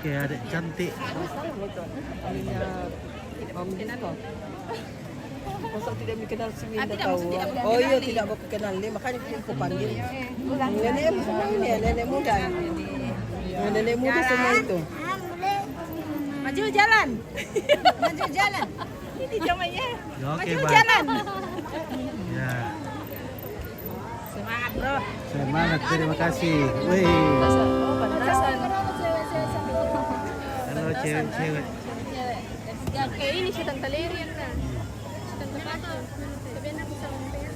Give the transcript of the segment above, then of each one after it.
Oke, adik cantik. Masa tidak mengenal si Winda tahu? Oh iya, tidak mau kenal dia, makanya aku panggil. Nenek semua ini ya, nenek muda. Nenek muda semua itu. Maju jalan. Maju jalan. Ini namanya. Oke, Maju Bang. jalan. Ya, Semangat, Bro. semangat, terima kasih. Wih, halo cewek-cewek. Ya kayak ini si Tante Leri yang kan. Si Tante Fatul. Tapi enak bisa ngomongin.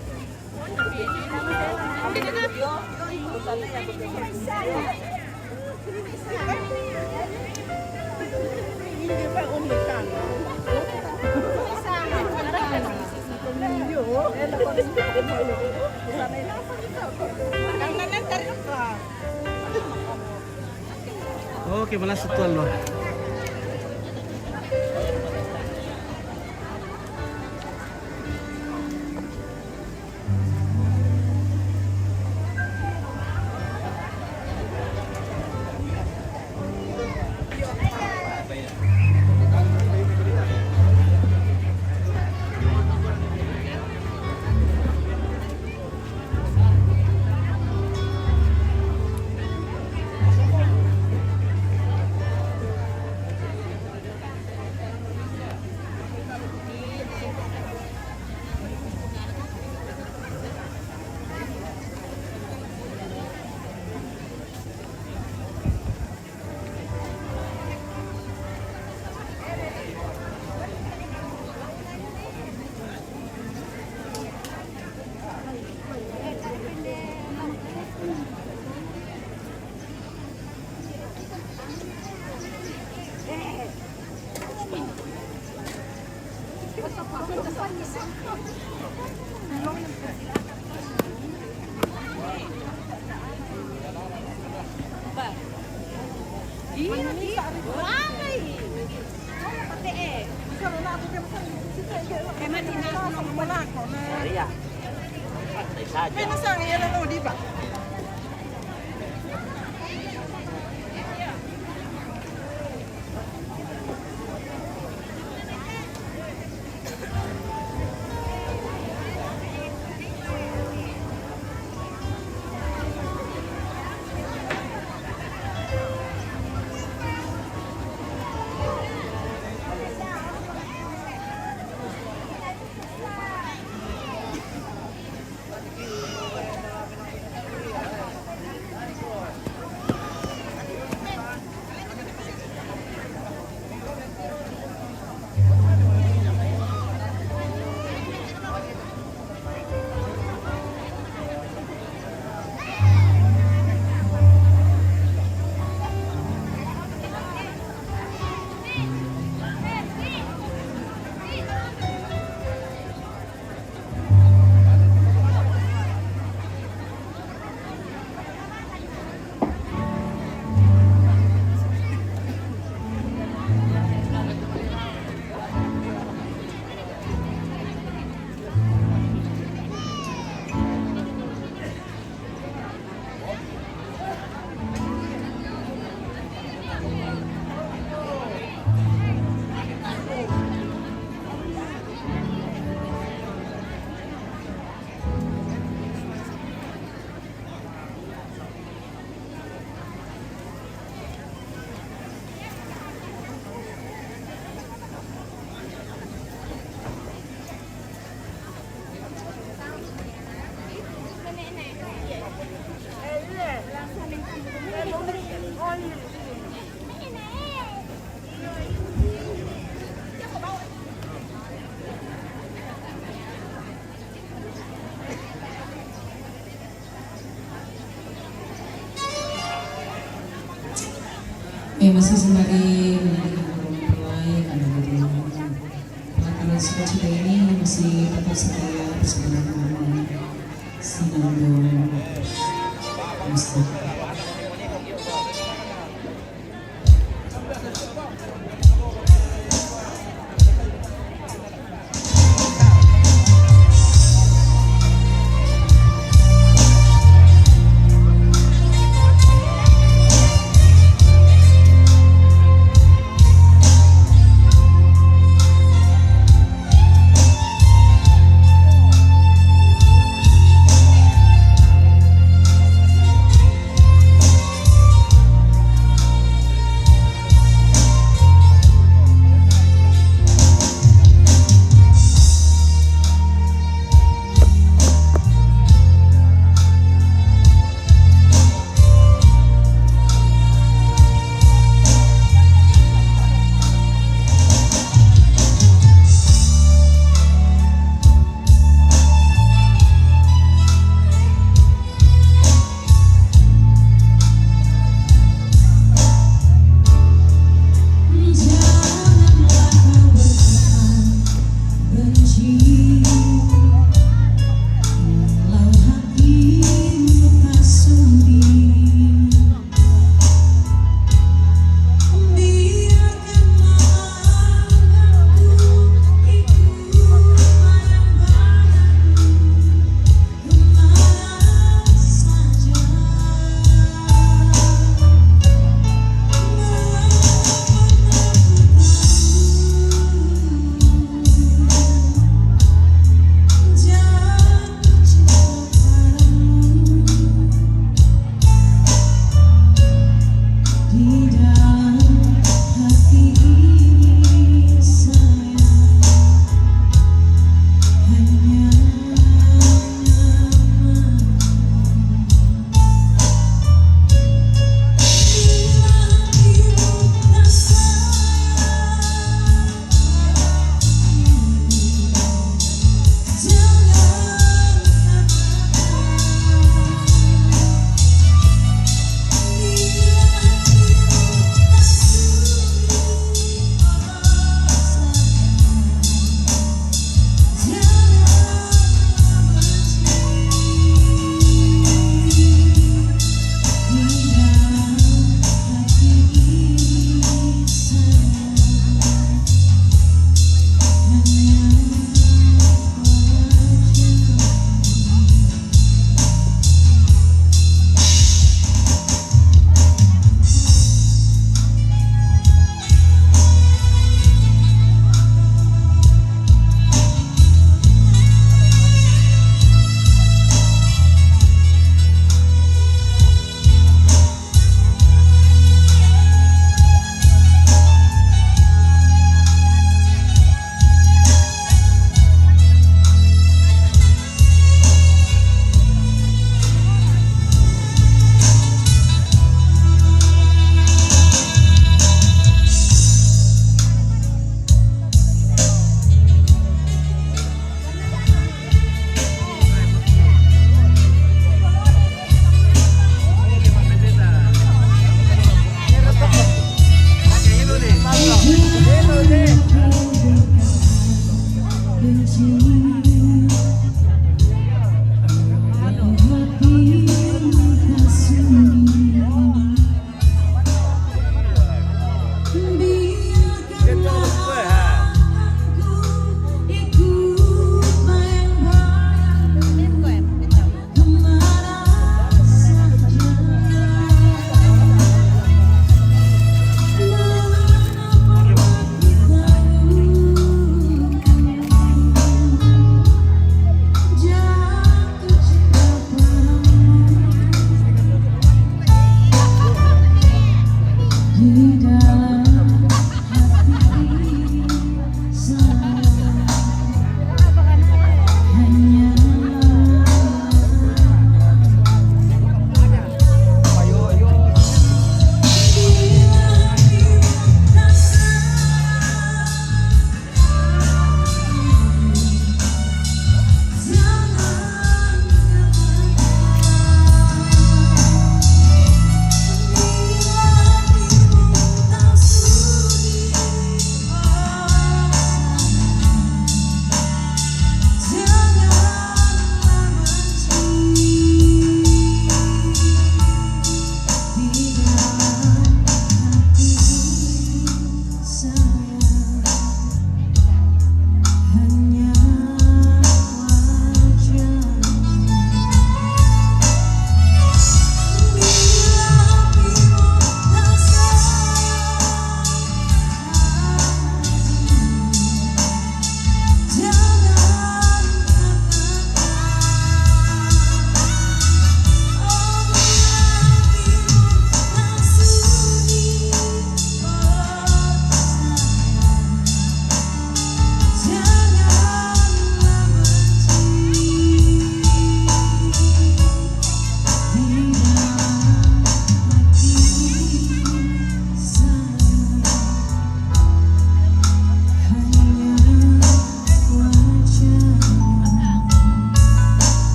Oke, malas tuan loh. Masih sembari memulai pengantaran sukacita ini masih tetap setia bersama kami Sinandung Mustafa.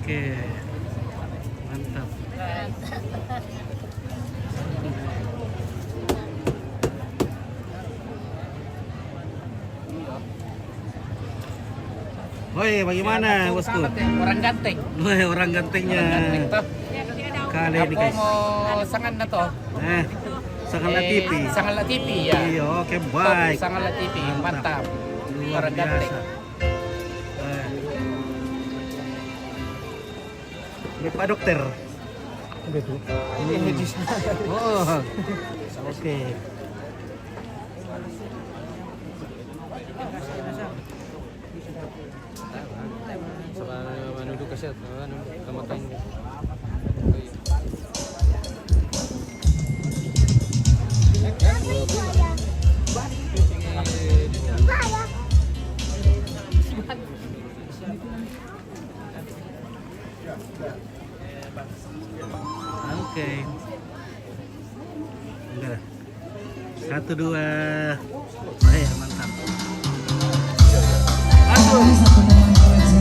Oke. Mantap. Woi, bagaimana bosku? Orang ganteng. Woi, orang gantengnya. Kali ini Aku guys. mau sangat na to. Sangat TV. Sangat la TV ya. Iya, oke, baik. Sangat la TV, mantap. Luar Orang ganteng. biasa. Ini Pak Dokter. Ini medis. Oh, oke. Oke. Enggak. 1, 2. Mantap. Kami satu momen kerja.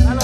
Halo.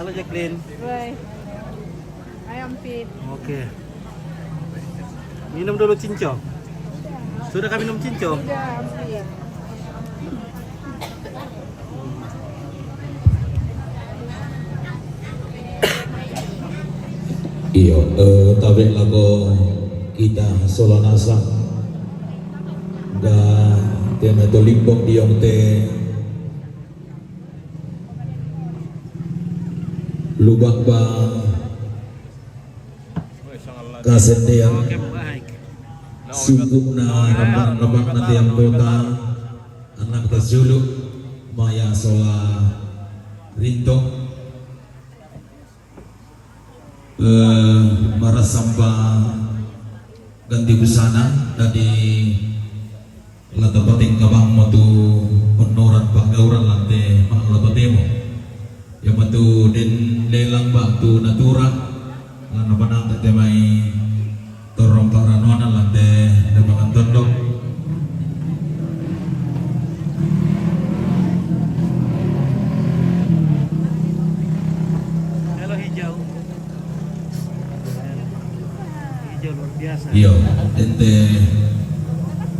Halo Jacqueline. Bye. Ayam fit. Oke. Minum dulu cinco. Sudah kami minum cinco? Udah hampir. Iya, tabik lagu kita Solanasa dan tema itu limbong diong te lubang ba kasendean Oke, baik. sungguh na lembang nanti yang kota anak terjuluk maya sola rintong marasamba ganti busana dari lata pating kabang matu penoran pagauran lante maklapatemo yang matu den lelang baktu natura lana panang tatemai torong paranoana lante debakan tondok Halo hijau. Hijau luar biasa. iyo ente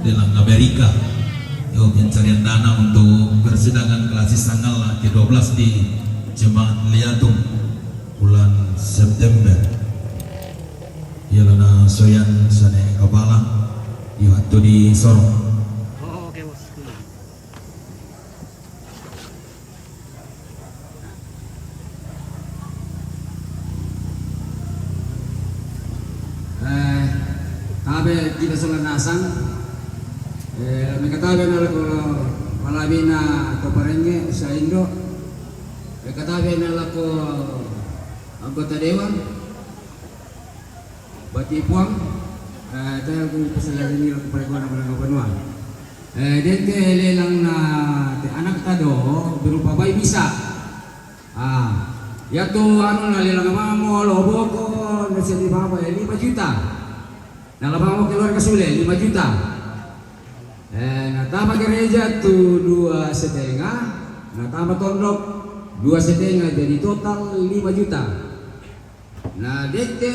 delang Amerika yo pencarian dana untuk persidangan klasis tanggal ke-12 di Jemaat Liatung bulan September iya lana soyan sane kapala yo atau di Sorong. Oh, oke bos. Tabe kita Solanasang Katabe na ko malabi na kaparenge sa Indo. Katabe na ko anggota dewan Bati Puang. Tayo ko pasalarin nila kepada ko ng mga panuan. Dente lelang na anak tado berupa bayi bisa. Yato ano na lelang mo lobo ko nasa di baba 5 juta. Nalabang mo keluar ke Sule 5 juta. Natama gereja tu 2,5, natama tondok 2,5 jadi total 5 juta. Nah dete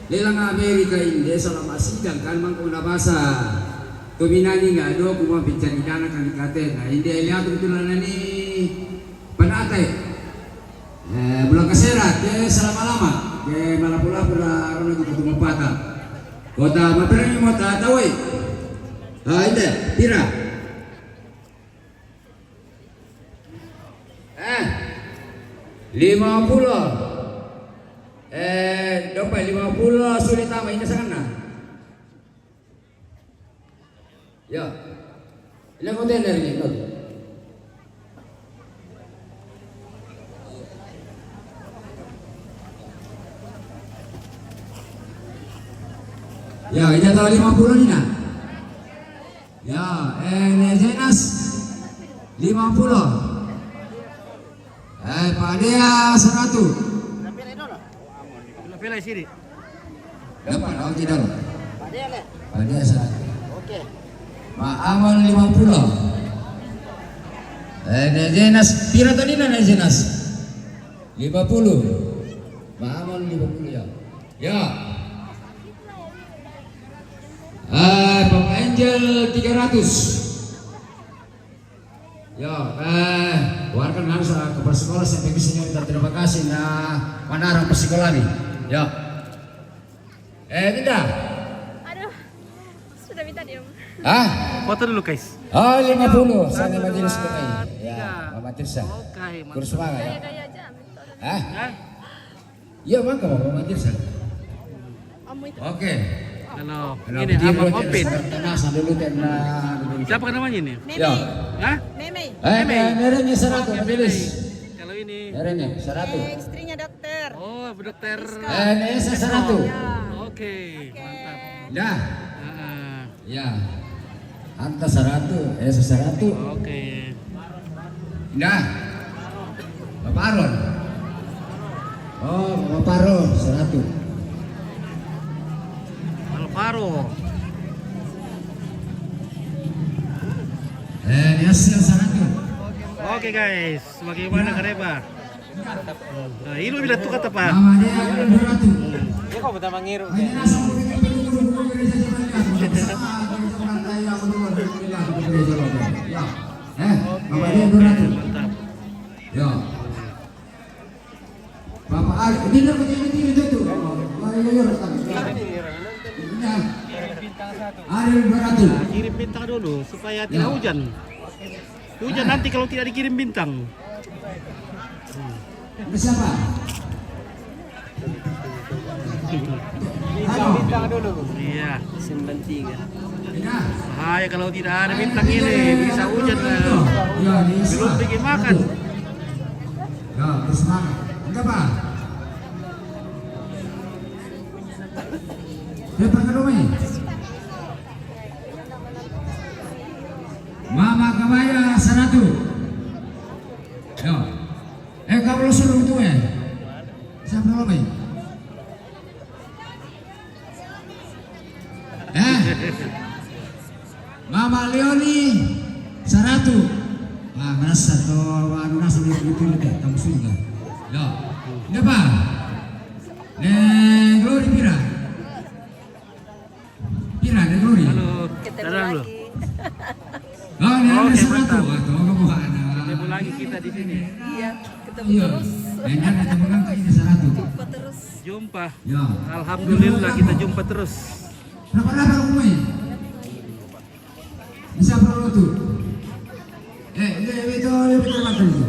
lelang Amerika ini selama sidang kan mang kuna bahasa tuminani nggak ada kuma pencari dana kan dikaten. Nah ini lihat kebetulan ini penate bulan keserat selama lama ke malapula pula orang itu ketemu patah kota mapernya mau tahu ini pira 50 dompet 50 sulit tambah ini sana ya ini kontainer ini ya ini tahu 50 ini nah ya Jenas 50 Padea 100 Pilih sini. dapat oh tidak Padea 100 oke Pak Amal 50 Jenas pira tadi na Jenas 50 Pak Amal 50 ya ya Bapak Angel 300 ya warga harus ke persekolah sampai bisa minta terima kasih nah manarang persekolah nih ya tidak Aduh, sudah minta diem. Foto dulu guys. 50 saya majelis doai ya Mama Tirsa Oke, kurus semangat ya Gaya aja. iya mangga Mama Tirsa Kamu itu. oke Halo, ini Abang Opin. dulu Siapa namanya ini? ya Hah? Meme. merenya 100 majelis Kalau ini. merenya 100 Istrinya dokter. Oh, dokter. Nesa 100 Oke, mantap. dah Ah, ya Anta 100 100 Oke. dah Bapak Aron oh Bapak Aron 100 Alvaro. Hasil 100 Oke guys, bagaimana Kareba? Nah, ilu bilang tuh kata Pak. Nama dia Aaron Doratu. Dia kok betul mangiru. Hanya nasa ko kita guru-guru gereja zaman itu. Sama gereja pantai yang kedua di gereja lokal. Ya. Nama dia Doratu. Mantap. Ya. Bapak Ali, ini nak begini itu. Wah, ini rekam. Ini Aaron Doratu. Kirim bintang dulu supaya tidak hujan. Hujan nanti kalau tidak dikirim bintang. Ini siapa? Halo. Iya. 93. Ini. Bahaya kalau tidak ada bintang ini, bisa hujan. Ya, ini Belum bikin makan. Ya, bersemangat. Enggak Pak? Siapa ke rumah ini? Mama Kabaya Sanatu. Ya. Kamu suruh itu ya? Siapa rumah ini? Mama Leoni Saratu. Ah, nasa to, ano nasa dito deh, kamu sudah. Ya, ini apa? Glory Pira. Pira, Glory. Halo, Ketemu dadah dulu. lagi. Oh, ini ada Oke, Saratu. mantap. Atau kamu ada? Ketemu lagi kita di sini. Iya, ketemu Iya. terus. Ini ada teman ini Saratu. Jumpa terus. Jumpa. Ya. Alhamdulillah kita jumpa terus. Berapa rumah ini? Bisa perlu tuh. Itu makan itu.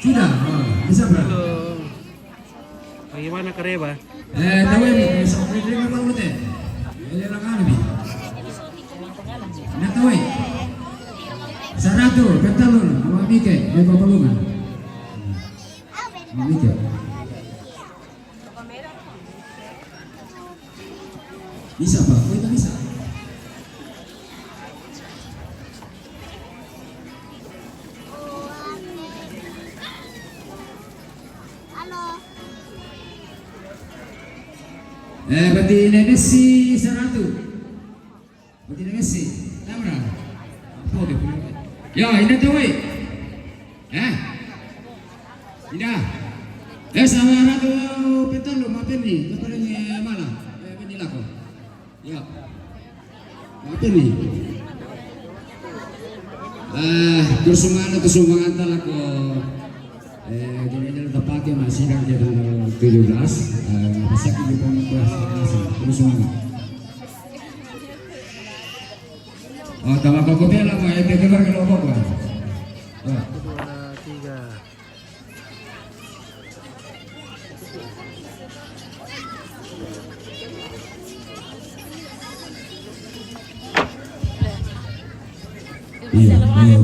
Sudah. Oh, bisa berapa? Halo. Bagaimana Kareba? Tahu ini, sampai dengan mana teh? Ini orang Arabi. Nak tahu? Saratu, betalun, awak mikir, dia bawa balungan. Mikir. Bisa Pak? Oh, itu bisa. Berarti Messi Saratu. Berarti Messi. Namra. Oh, dia punya. Ya, ini tahu. Ida. Sama Ratu Peter lo maafin nih, kepada malam. Beginilah kau. Ya. Maafin nih. Kesumangan talak ko. Ganyan na tapake masih lang dia tanggal 17. Pasok ko po ng kesumangan. Oh, tama ko ko lang mo, keluar ke lubuk ba? 2, 3. Iya,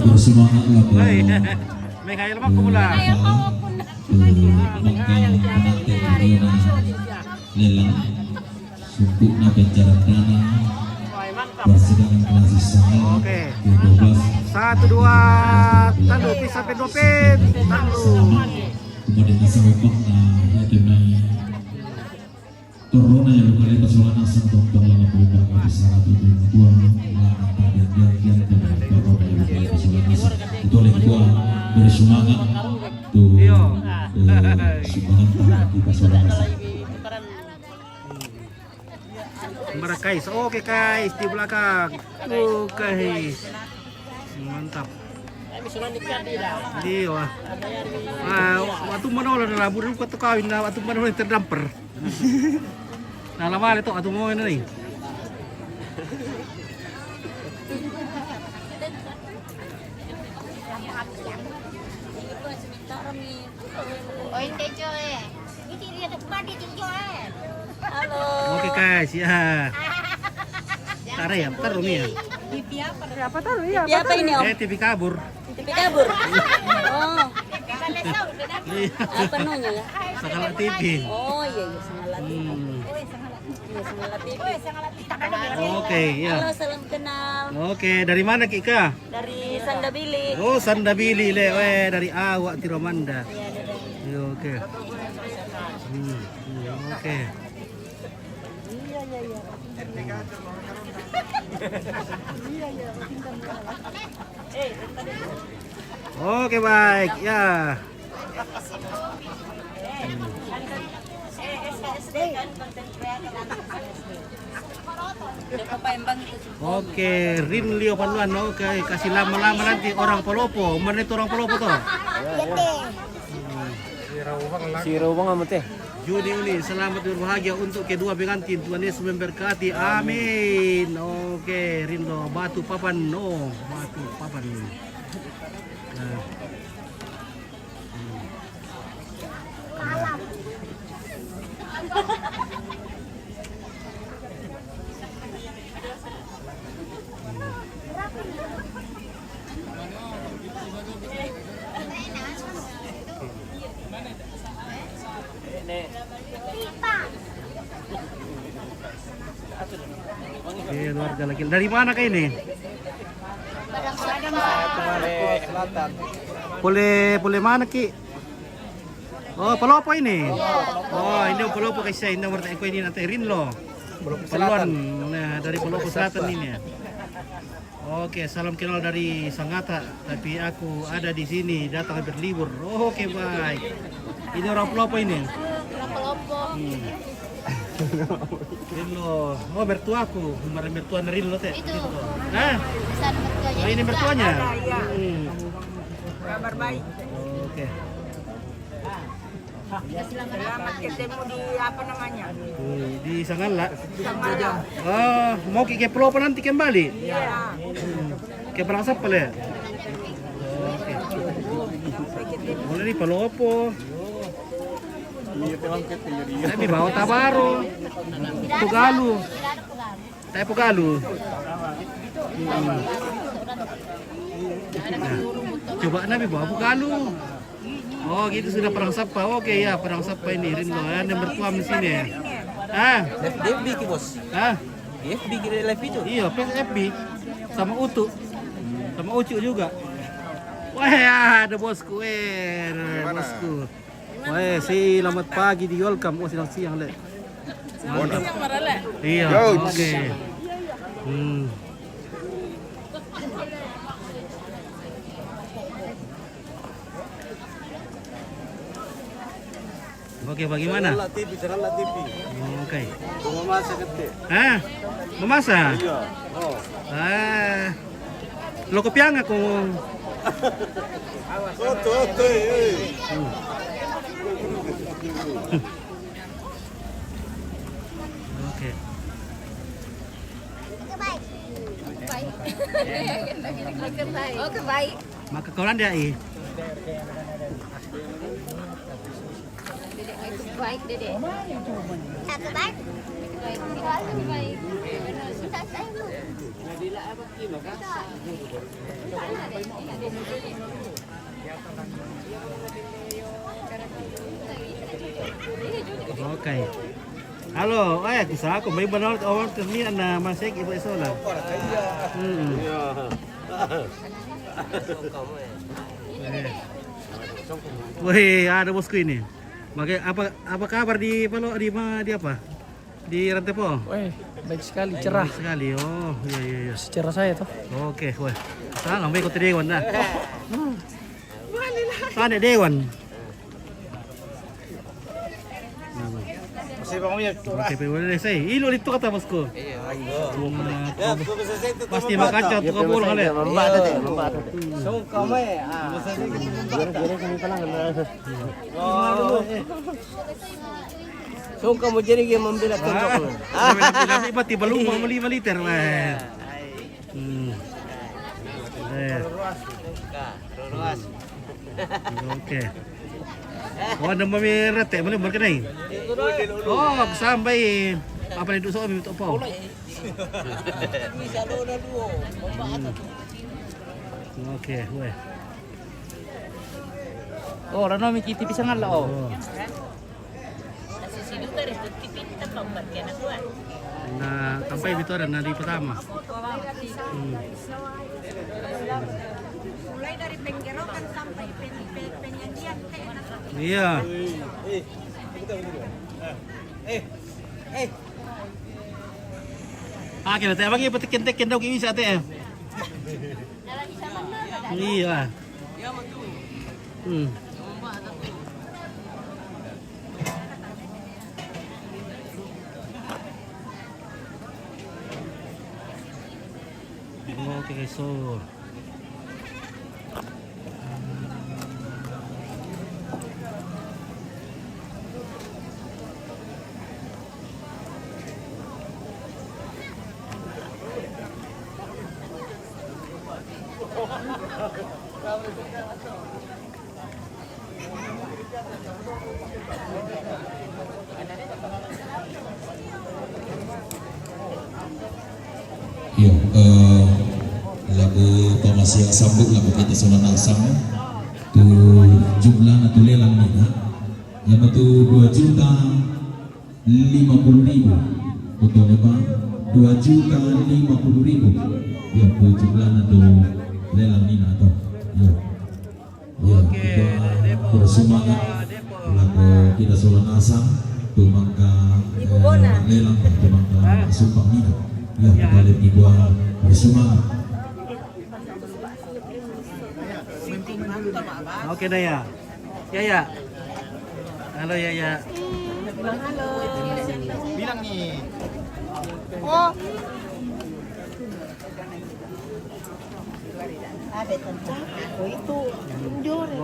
bersemangatlah Hai. May kaya naman kumula. Mangkang penanti lelang untuk na pencarian dana persidangan klasik sangat Oke. ke-12 1, 2, talo, pisa pedopin. Talo. kemudian nasa wabak na yatimay Torona yang lupa lepas wala sa doktor lang ang pulibang at isa na tuloy na buwan lang ang pagyan dengan Torona yang lupa lepas wala nasa itu lagi buwan bersemangat tuh semangat kita wala nasa Marakais. Oke guys, di belakang. Oke. Mantap. Iya wah. Waktu mana orang rabur itu kata kawin lah. Waktu mana orang terdamper. Nah lama itu waktu mau ini. Oh, hindi, Joy. Hindi rin ito pa dito, Joy. Halo. Oke guys, ya. Tara ya, taruh nih ya. Siapa tahu ya? Siapa ini Om? TV kabur. TV kabur. Oh, Iya. apa namanya ya? Sakala TV. Oh iya iya Sangala TV. Hmm. Iya Sangala TV. Oke, ya. Halo, salam kenal Oke, dari mana Kika? dari Sandabili. Oh, Sandabili le, dari awak Tiromanda. Iya, dadah. Iya, oke. Oke. Iya iya iya. Oke baik, ya. Oke, Rin Leo Paluan. Oke, kasih lama-lama nanti orang Palopo. Mana itu orang Palopo tuh? Siro bang amat teh. Juni ini selamat berbahagia untuk kedua pengantin. Tuhan Yesus memberkati. Amin. Oke, Rinlo Batu Papan. No, Batu Papan. Nah. Oke, keluarga lagi. Dari mana kah ini? Selatan. Boleh mana ki? Oh, Palopo ini. Oh, ini Palopo kasi ini nomor ko ini nanti Rinlo. Paluan. Nah, dari Palopo Selatan ini ya. Oke, salam kenal dari Sangatta, tapi aku ada di sini datang berlibur. Oke, baik. Ini orang Palopo ini. Orang Palopo. Rinlo. Oh, mertuaku. Kemarin mertua Rinlo teh. Itu. Nah, Pesan mertuanya. oh, ini mertuanya. Kabar baik. Oke. Selamat ketemu di apa namanya? Di Sangala. Oh, mau ke Palopo nanti kembali? Iya. Ke Berangsap ya? Oke. Boleh nih Palopo. Tapi bawa Tabaro. Pugalu. Saya Pugalu. Nah, coba Nabi bawa Pugalu. Oh gitu sudah perang sapa. Oke ya perang sapa ini Rinlo ya. Ada mertua di sini ya. Ah, FB ki bos. ah, FB ki live itu. iya PSFB sama Utu, sama Ucu juga. Wah ada bosku, bosku. Wah selamat pagi di welcome. Oh siang le. Iya. Oke. Oke, bagaimana? TV. Oke. Memasak kete. Ah, memasak? Iya. Oh. Ah, lo kopiang ako. Oto. Oke. Oke, baik. Maka kaulan dia Baik, Dede. Satu baik. Baik. Sudah saya lu. Oke. Halo, gusto ako may banal awal ternian na masik ibu isola. Wih, ada bosku ini. Makai apa kabar di apa? Di Rantepo? Wih, baik sekali, cerah. Baik sekali. Oh, iya. Secerah saya tuh. Oke, wah. Saan may ikut Dewan na. Saan Dewan? Masih bang Uyak. Oke, boleh saya. Ilo dito kata bosku. Pasti makacau tuh kabul kali. So kami So kamu jadi yang membela tontok. Iba tiba lumang 5 liter lah. Oke. Oh, ada mamirat eh, boleh berkenai. Oh, sampai apa nih dosa kami untuk apa? Oke, weh. Oh, rano mi kiti pisang ala oh. Nah, sampai itu ada nadi pertama. Mulai dari penggerokan sampai penyajian teh. Iya. Kita tayo bagi patikin-tikin daw kimi sa ate. Iya. Oke guys, so Yo, lagu pemasiang sambut lagu kita solan asam tu jumlah na tu lelang ni ha. Yang tu 2.50.000 betul ya Pak? 2.50.000 ya tu jumlah na tu lelang ni na tu ya ya kita bersemangat lagu kita solan asam tu mangka lelang tu mangka sumpah ni ya kita lebih buat bersemangat. oke dah ya. Ya. Halo ya. Bilang nih. Oh,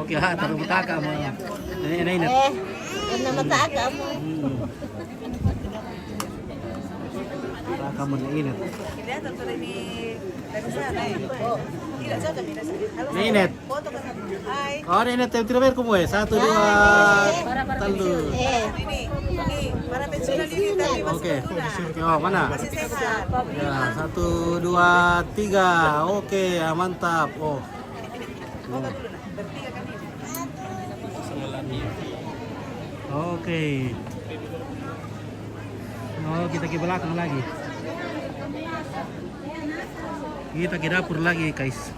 Oke, taruh betaka mo. Ini. nama tak kamu. Betaka mo na init. Init. Oh, init. Tira bayar ko mo eh. 1, 2, 3. Oke. Oh, mana? Ya, 1, 2, 3. Oke, ya, mantap. Oh. Oke. Oh, kita ke belakang lagi. Kita ke dapur lagi, guys.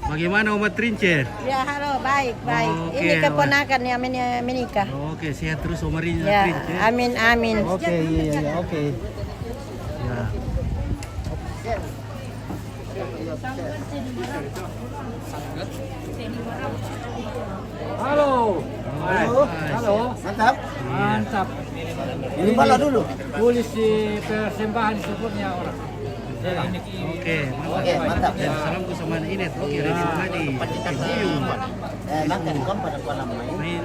Bagaimana umat Trincer? Ya, halo, baik. Oke, Ini keponakan yang menikah. Oke, sehat terus Omar Ya, Trincer. amin. Oke, iya, oke. Ya. Halo. Halo. Mantap. Ini balok dulu. Tulis di persembahan syukurnya orang. Oke, mantap. Dan salamku sama Inet. Oke, Reni Bukadi.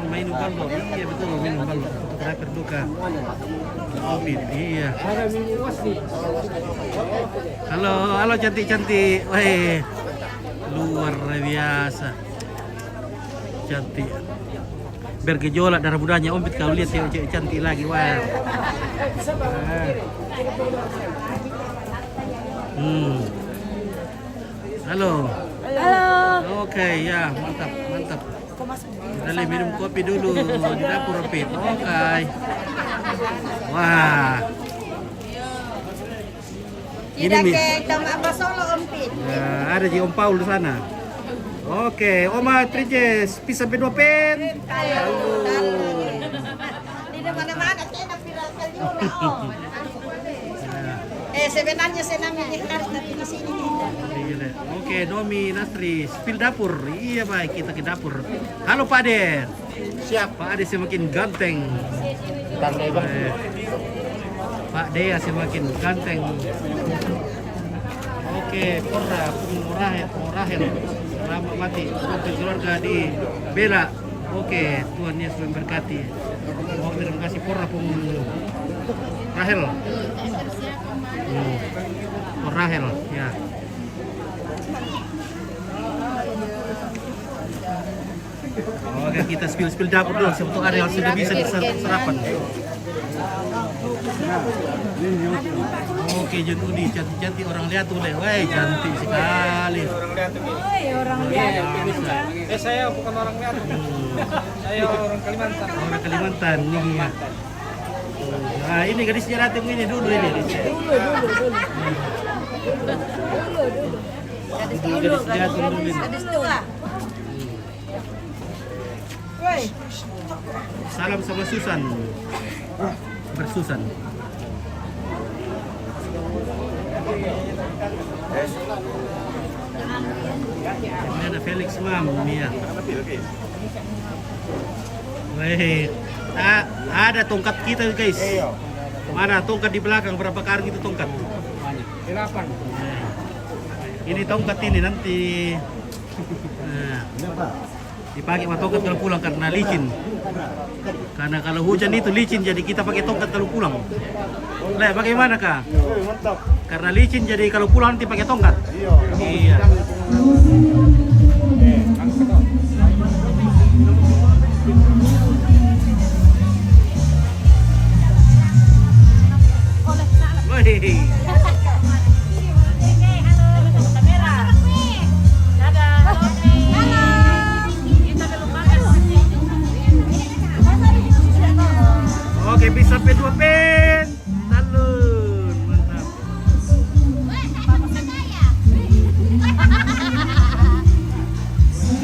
Main balok. Iya betul, main balok. Fotografer duka. Covid, iya. Halo cantik. Weh, luar biasa. Cantik. Bergejolak darah mudanya. Ompit kalau lihat cewek cantik lagi. Wah. Halo. Oke, ya, mantap. Dali minum kopi dulu di dapur Pit. Oke. Wah. Ini nih. Apa solo Om Pit? Ya, ada di Om Paul di sana. Oke, Oma Trinces, bisa sampai 2 pen. Di mana-mana saya nak pirasal juga Om. Sebenarnya saya namanya Ikhlas tapi di sini tidak. Oke, Nomi Nastri, spill dapur. Iya baik, kita ke dapur. Halo Pak Ade. Siap, Pak Ade semakin ganteng. Pak Dea semakin ganteng. Oke, Porra, Morahel. Selamat mati untuk keluarga di Bela. Oke, Tuhan Yesus memberkati. Oh, terima kasih Porra pun Rahel. Rahel, ya. Oke, kita spill dapur dulu sebetulnya Ariel sudah bisa diserapan. Oke, Jentudi cantik orang lihat tuh deh. Wah, cantik sekali. Orang lihat. Saya bukan orang lihat. Saya orang Kalimantan. Orang Kalimantan nih ya. Nah, ini gadisnya Rateng ini dulu ini. Gadis tua. Salam sama Susan. Bersusan. Ini ada Felix Mam, Mia. Baik. Ada tongkat kita guys. Mana tongkat di belakang? Berapa karung itu tongkat? 8. Ini tongkat ini nanti dipakai sama tongkat kalau pulang karena licin. Karena kalau hujan itu licin, jadi kita pakai tongkat kalau pulang. Lah, bagaimana kak? Mantap. Karena licin, jadi kalau pulang nanti pakai tongkat. Iya. Wih. Oke, bisa sampai 2 pen. Talun. Mantap.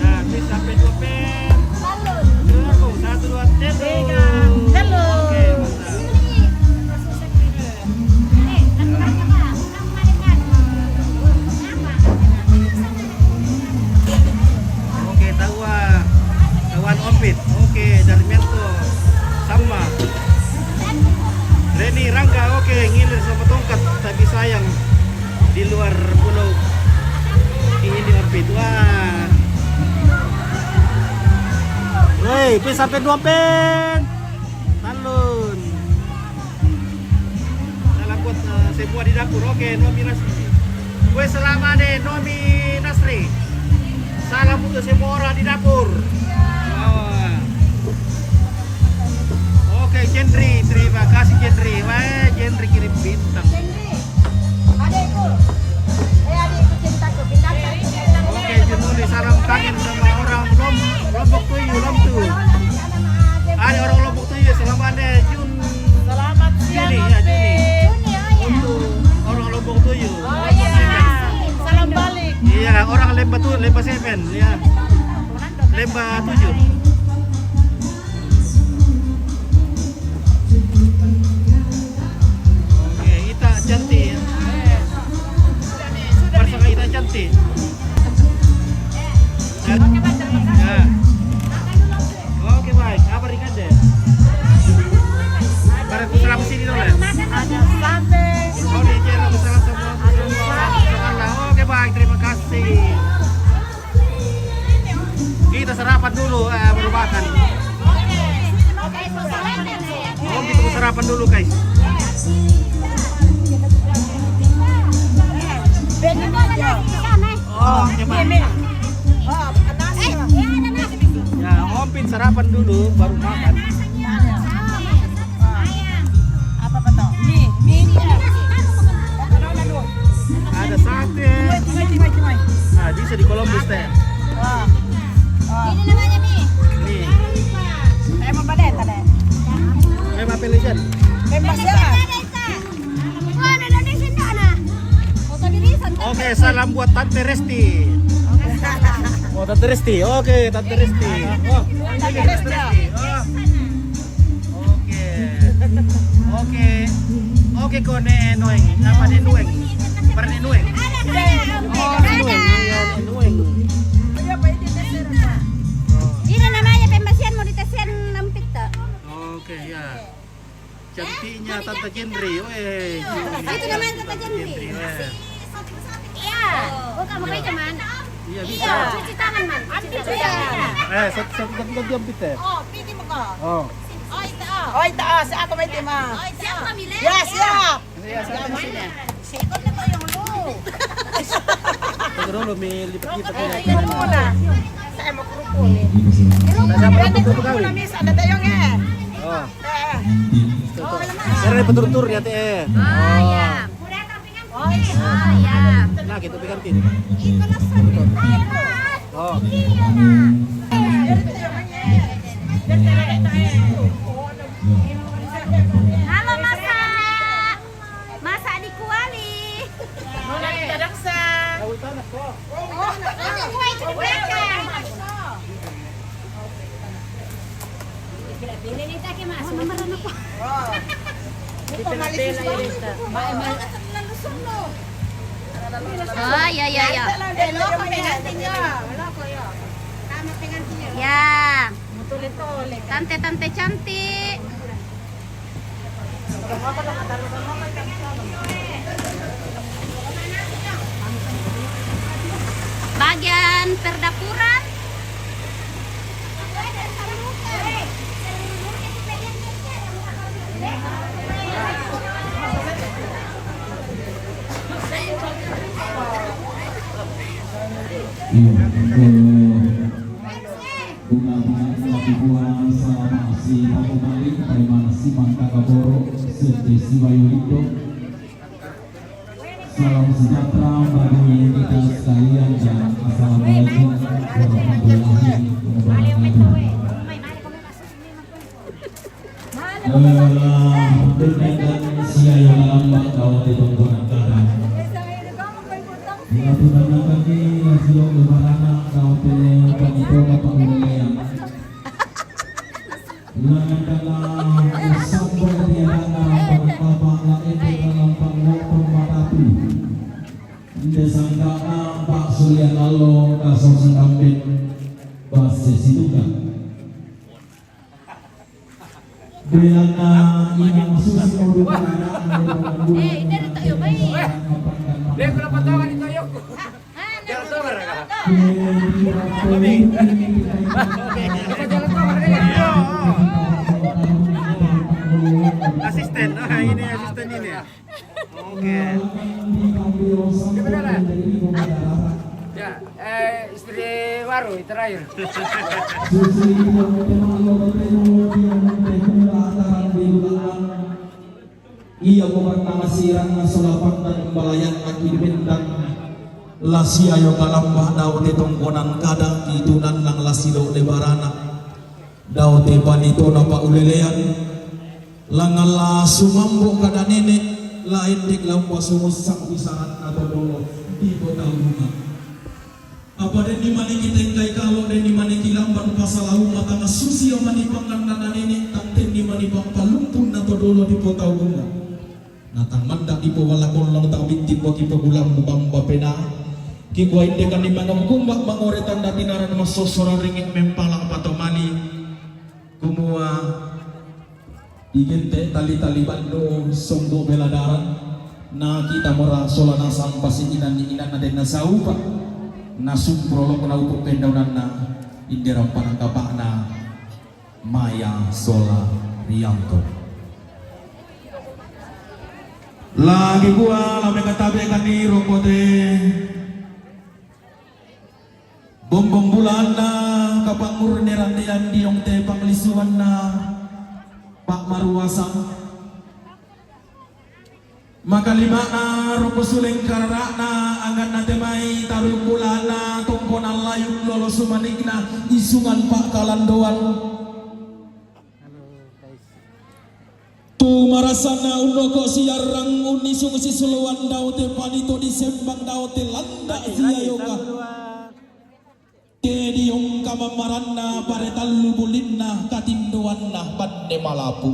Nah, bisa sampai 2 pen. Talun. 1, 2, 3. Oke, mantap. Oke, tawan ompit. Oke, dari Mento. Sama. Reni Rangga, oke, ngilir sama tongkat, tapi sayang di luar pulau ingin diorbit. Wah. Woi, bisa sampai 2 pen. Talun. Salam buat semua di dapur. Oke, Nomi Nasri. Gue selama deh Nomi Nasri. Salam untuk semua orang di dapur. Oke, Jendri, terima kasih Jendri. Wah, Jendri kirim bintang. Oke, Junuli, salam kangen sama orang Lombok Tuyu, Lomtu. Ada orang Lombok Tuyu, selamat deh Jun. Selamat siang. Juni, ya Juni. Untuk orang Lombok Tuyu. Salam balik. Iya, orang Lembah 7, ya. Lembah 7. Cantik. Pasangan kita cantik. Ya. Oke baik. Apa ikan deh? Para putra sini dulu. Ada sate. Oh di Jero salam semua. Oke baik, terima kasih. Kita sarapan dulu, baru makan. Oh kita sarapan dulu guys. Oh, gimana? Ya, ngompin sarapan dulu, baru makan. Apa betul? Mie. Ada sate. Nah, bisa di Columbus teh. Ini namanya mie. Nih, Emang pada tadi. memang pilihan. Memang siapa? Wah, ada di sini ada. Foto diri santai. Oke, salam buat Tante Resti. Oh, Tante Resti. Oke, Tante Resti. Oh, Tante Resti. Oh. Oke. Oke, kone noeng. Apa nih noeng? Pernah noeng? Oh, noeng. Iya, noeng. Ini namanya pembasian mau ditesian nampit tak? Oke, ya. Cantiknya Tante Jendri. Weh. Itu namanya Tante Jendri. Iya. Bukan pakai cuman. Iya, bisa. Cuci tangan man. Cuci tangan. Satu jam kita. Oh, piti mo ko. Oh. Oy, taas. Ako may tima. Siap kami le. Yes, siap. Sikot na ko yung lu. Pagkaro may lipat kita kaya. Yan muna. Sa mo grupo ni. Nasa pa ito Grupo na misa na tayo nga. Oh. Eh. Pero petur-tur ya teh. Ah, ya. Ah, ya. Nah, gitu pikantin. Oh. Halo Masa. Masa di Kuali. Muna ni dadaksa. Kuai di belakang. Ini nih tak mas, memeran apa? Dito na pela irita. Oh, ya ya ya. Wala ko ya. Ya. Tante-tante cantik. Bagian perdapuran. Salam sejahtera bagi kita sekalian dan assalamualaikum warahmatullahi wabarakatuh. Dengan siaya dalam bakau di tonggonan kadang. Mengaturkan kami hasil lebarana kau pilih panito bapak ulayang. Langan dalam usapon tiada bapak lain dalam panglopon maratu. Desangkana Pak Surya Lalo kasau sangkambin base siduka. Belana yang susi odu kana Ini tak yo baik. Dia kena potongan itu yuk. Jalan tawar kah? Jalan tawar dia. Asisten, ini asisten ini ya. Oke. Gimana lah? Ya, istri baru terakhir. Ia pertama sirang solapan dan balayan kaki bintang lasi ayo kalambah daun di tongkonan kadang itunan nang lasi do lebarana daun di panito napa ulelean langala sumambo kada nenek lain dik lampa sumusang pisaran atau dolo di kota rumah apa den di mana kita ingkai kalau den di mana kilamban pasalau mata ngasusi yang manipangan nana nenek tanten di manipang palumpun atau dolo di kota rumah natang mandak di powalakon lang tak binti po kipo gulang mubang bapena ki ko inde kan di mangam kumbak mangoretan datinaran masosora ringit mempalang patomani kumua igente tali-tali bando sombo beladaran na kita mora solana sampasi inan ni inan na den na saupa na sumprolo na upok pendaunan na inderam panangkapak na maya sola riangko lagi gua lame katabe kan di rokote bombong bulan na kapang murneran dian diong te panglisuan na Pak Maruwasang maka lima na roko suling karara na angan na temai taruh bulan na tongkonan layuk lolo sumanik na isungan Pak Kalandoan tu marasana undoko siarang unisung sisuluan daute panito disembang daute landa siayoka kediong kamamaranna paretal bulinna katinduanna bande malapu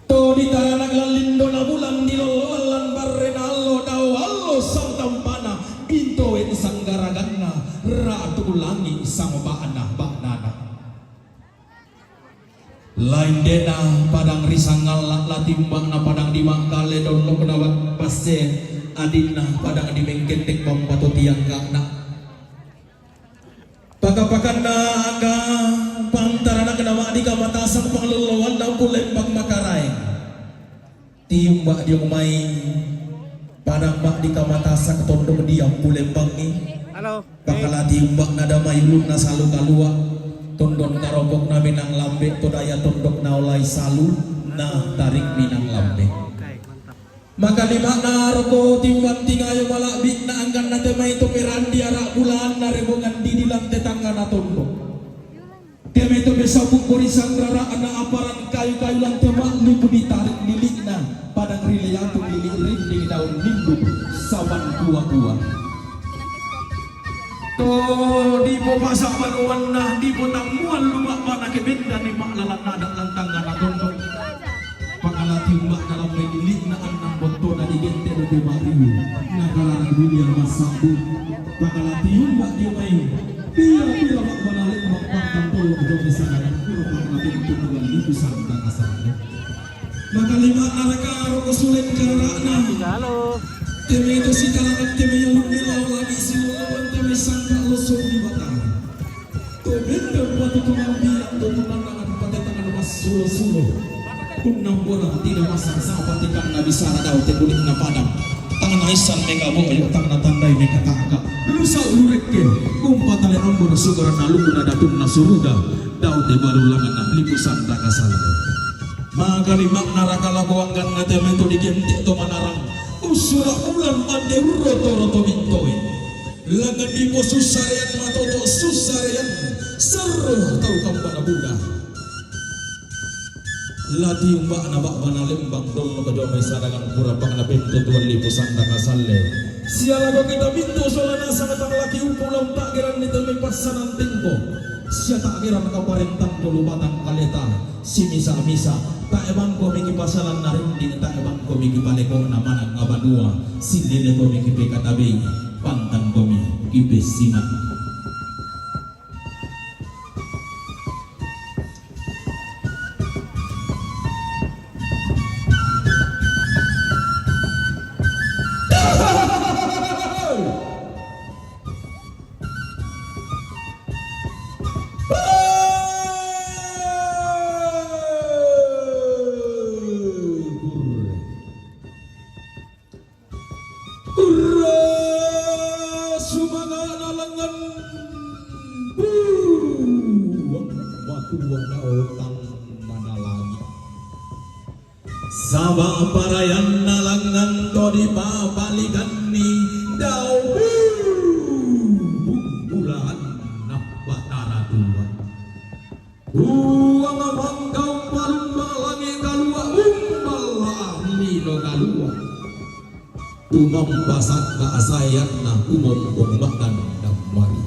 to ditaranag lalindo na bulan dilololan barrenallo daw allo sang tampana pinto en sanggaraganna ratu ulangi sang baana baknana lain dena padang risangal latimbang na padang dimangkale don penawat passe adina padang dimengkentek pampato tiang kakna pakapakan na aga pantarana kenama di kamatasan panglelawan na kulembang makarai tiung bak diong mai padang bak di kamatasan tondong diam kulembangi Halo. pakala tiung bak nada mayulun na salu kalua tondon karobok na minang lambe todaya tondok na olay salu na tarik minang lambe maka di mana roko tiuman tingayo malabik na angkan na temay tumiran di arak bulan na rebongan di dilang tetangga na tondok keme to besabuk korisang raraan na aparan kayu-kayu lang temak lipu ditarik lilik na padang rilayatu lilik rinding daun lindu sawan kuah-kuah to di po pasak banuan na di po tamuan lumak mana kebenda ni mak lalat nada lantangga na tondok pakalati mak dalam medilik na anang boto na digente do de mariu na kalarang dunia masabu pakalati mak di may sayang kurang lebih itu 2.000 sangka kasarnya. Maka 5 naraka roko sulit karena Halo. teme itu si kalangan teme yang mengilau lagi si lawan teme sangka losong di batang. To benda buat kemampian to tunangan pada tangan mas sulo-sulo. Punang bola tidak masak sama patikan nabi sarada te kulit na padang. Tangan aisan mega bo ayo tangan tandai mega kakak. Lusa ureke kumpa tali nombor sugaran aluna datun na suruda. Dau te baru langan na lipusan takasal. Maka lima naraka lakuangkan ngateme to digentik to manarang. Usura ulan mande roto-roto mintoe. Langan di po susarian matoto susarian seru tau kambana buda. Lati umbak nabak bana lembang dong no kedua maisa dengan pura bang na pintu tuan lipusan takasalle. Siala ko kita pintu solana sa matang laki upulang tak kiran nito may pasanan tempo. Siya tak kiran kaparentang tulubatan kaleta. Si misa-misa tak ebang ko miki pasalan na rin din tak ebang ko miki baleko na manang abadua. Si nene ko miki pekatabi pantang ko miki besiman. Sabang parayan nalangan to di papalikan ni daw bulan napatara tuan uang mangkau palung malangi kalua umbalah nino kalua umam basak kaasayan na umom bombakan damari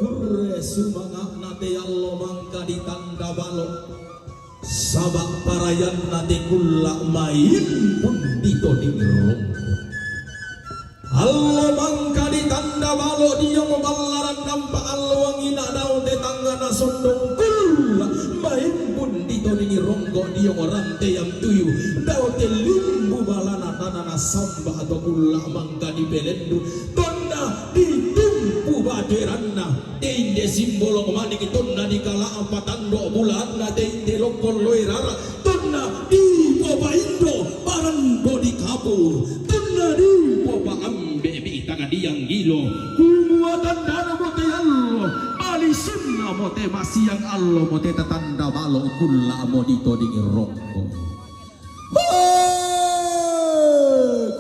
kurre sumangak nate allo mangka di tanda balok sabak parayan nate kulla main pun dito dingerong allo mangka di tanda balok diyo maballaran nampa allo wangina daw te tangga na sondong kulla main pun dito dingerong go diyo rante yang tuyu daw te limbu balana tanana samba atau kulla mangka di belendu tanda di baderanna teinde simbolo mani kitonna di kala apatando bulanna teinde lokol loirara tonna di poba indo barando di kapur tonna di poba ambe bi tangan diang gilo kumuatan dana mote allo ali sunna mote masiang allo mote tatanda balo kulla modito di rokko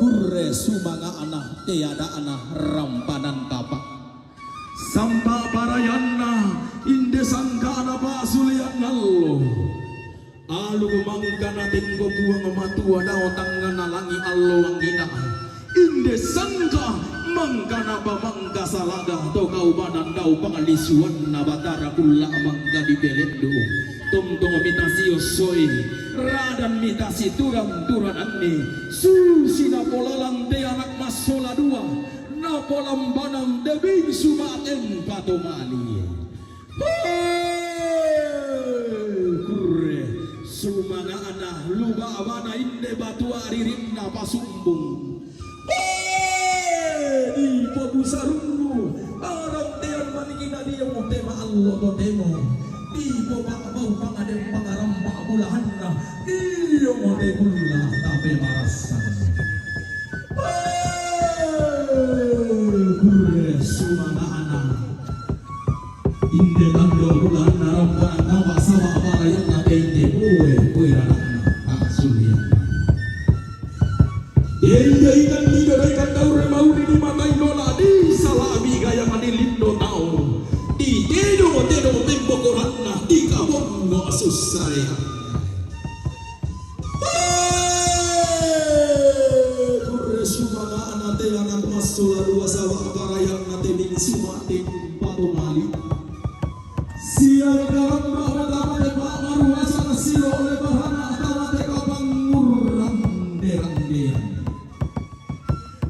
kurre sumanga anak tiada anak rampanan kapak sampa parayanna inde sangkana pasulian allo alu mangkana tinggo buang matua dao tangana langi allo wangina inde sangka mangkana bamangka salaga to kau badan dau pangalisuan na batara kulla mangga di belendo tong mitasi osoi radan mitasi turan anni susina polalang de anak masola dua napolam banang debing sumaten patomali kurre sumanga anah luba abana inde batu aririnna pasumbung di pobusarungu barang tean maningina dia mutema allo to demo di bobak bau pangadem pangaramba bulahanna dia mote kulla tape marasan kurre sumanga anak inde lando bulan naramba kawa sawa barayang inde kue ranakna asulian inde ikan tiga ikan daure mau di matai lola di salami gaya manilindo tau di tedo tempo koranna di kabon no susaya sumanga anate anak masula dua sawah barayang nate ning sumatin patomali siang dalam bahwa dapat pak maru asana silo oleh bahana tawate kapang murang derang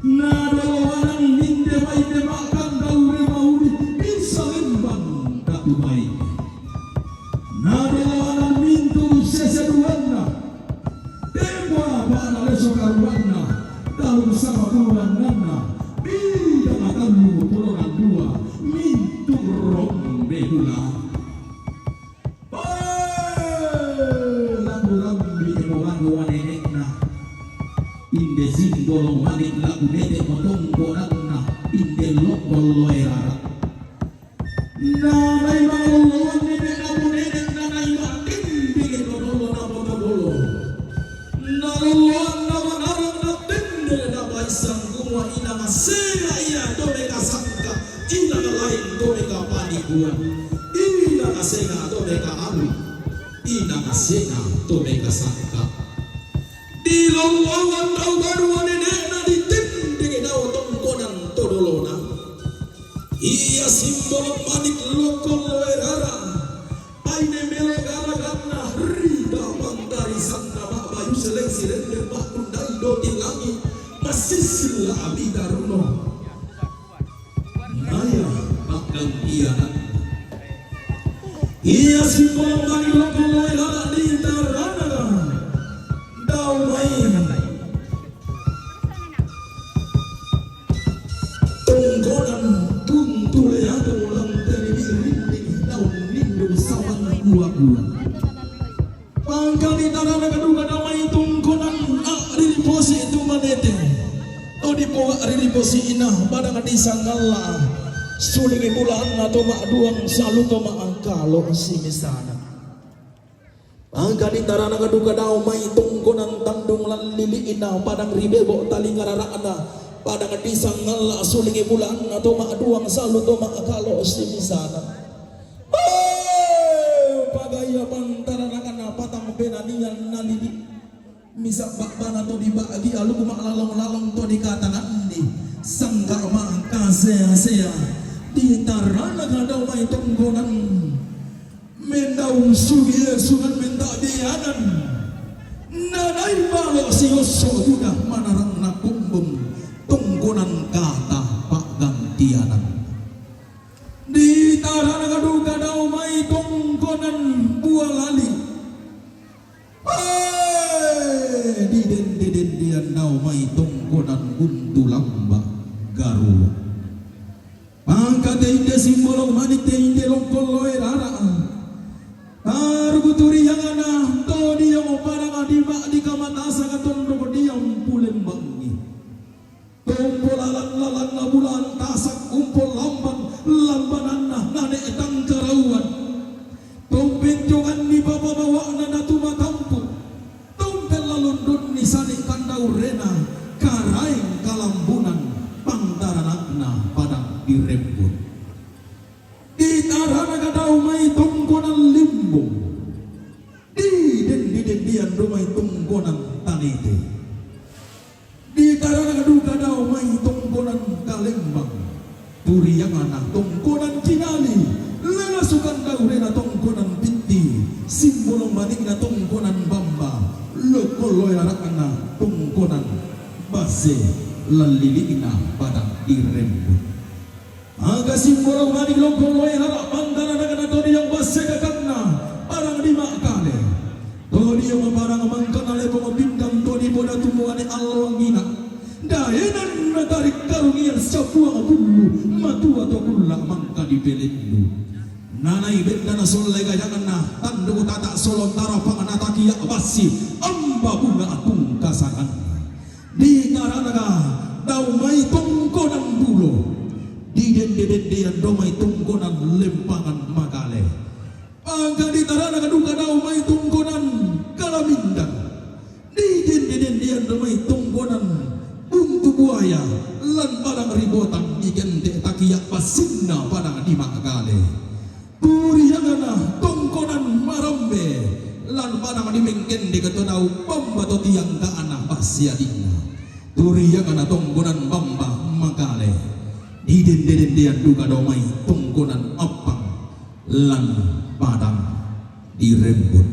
nado warang minde makan daure mauri rombe pula. Lagu rambi emoran wanenek na inde singgolong manik lagu nete motong koran na inde lokol loerara. Nanay maluluan nenek kamu nenek nanay makin bigit dodolo na dodolo. Naluluan na manarang na tinde na baisang kumwa ina masela iya dome kasangka ina na lain dome ka panikuan ina kasenga dome ka alu ina kasenga dome kasangka di lowongan tau baru nenek na ditinde daw tongkonan todolona iya simbol manik lokol loerara aine melo gara karna rida pantari sanna mak bayu seleng sirende mak kundai do tilangi masih sila abida runo maya bakal iana iya simbol manik lokol loerara di tarana dau main tongkonan tuntule ado lang teribirinding daun lindu sawan gua-gua pangkali tarana kaduga damai tongkonan riliposi itu manete o di poa riliposi inah badang disangala sulingi bulan atau mak duang saluto mak angkalo si misana pangkali tarana kaduga damai tongkonan tandung lan lili inah badang ribebo tali ngararana pada kadisang ngala sulingi bulan atau mak duang saluto mak kalau si misana pagaya pantara nakana patang benanian nalidi misa bakbana to dibagi alu kumak lalong-lalong to dikatanan di sanggar mak kasea-sea di tarana kadau mai tonggonan mendaung sugi sungan menta dianan nanai balok si yoso juga manarang nakumbung tongkonan kata pak gantianan di tarana kaduga dau mai tongkonan buah lali di den dian dau mai tongkonan guntulamba garu pangkate inde simbolong manik te inde lokol loerara arguturi yang ana to dia mo parang adiba di kamatasa katondo diam pulen bangi kumpul lalang na bulan tasak kumpul lambanan na nane etang karauan tumpintungan ni bababawa na natumatampu tumpel lalundun ni sani kandau rena karaing kalambunan pangtaranak na padang dirembun di tarana kadau mai tongkonan limbung di den dian rumai tongkonan tanite di tarana kaduga dau mai tongkonan kalembang turi yang anak tongkonan kinali lelasukan daurena tongkonan pinti simbolong manik na tongkonan bamba lokoloy arakana tongkonan base lalilina padang dirembut aga simbolong manik lokoloy arak pantara nakana todi yang base kakakna parang dimakale todi yang parang mangkanale pemabindang todi boda tumuane alwangina daenan natarik karungian sapuang bulu matu atau kulla mangka dibelendu nanai bendana solai gajangan na tandu tata solontara panganataki ya basi amba bunga atung kasangan di taranaga daumai tongkonan bulo di den domai tongkonan lempangan magale pangka di taranaga duka daumai tongkonan kalamindang di den domai tongkonan buntu buaya lan padang ribotan igente takiyak pasinna padang di magale Puriyangana tongkonan marambe lan padang di mengkende ketodau bamba to tiang ka anak pasiadina Puriyangana tongkonan bamba magale di den duka domai tongkonan apang lan padang dirembut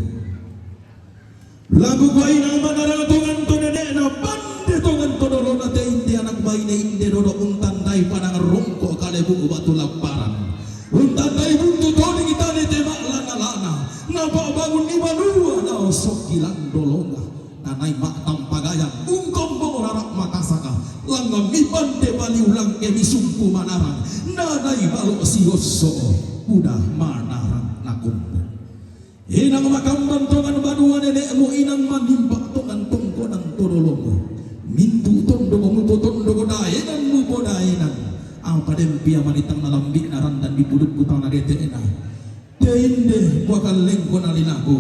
lagu bayi nama darah tongan to dedena pande tongan to dolo na te inde anak bayi ne inde dodo untan dai padang rongko kale buku batu laparan untan dai buntu toni kita ne tema lana napa bangun ni banua na sok kilang dolonga nanai mak tampagayang ungkom bongolarak makasaka langam mi pande bali ulang ke misumpu manarang na manay malo siyoso udah manaran nakumbo. Inang makamban tongan badua nenek mo inang manimpak tongan tongko ng torolongo. Mintu tondo mo tondo ko daenan mo po daenan. Ang padempia manitang nalambik na randan di pulot kutang na deteena. Deinde buakal lengko na linako.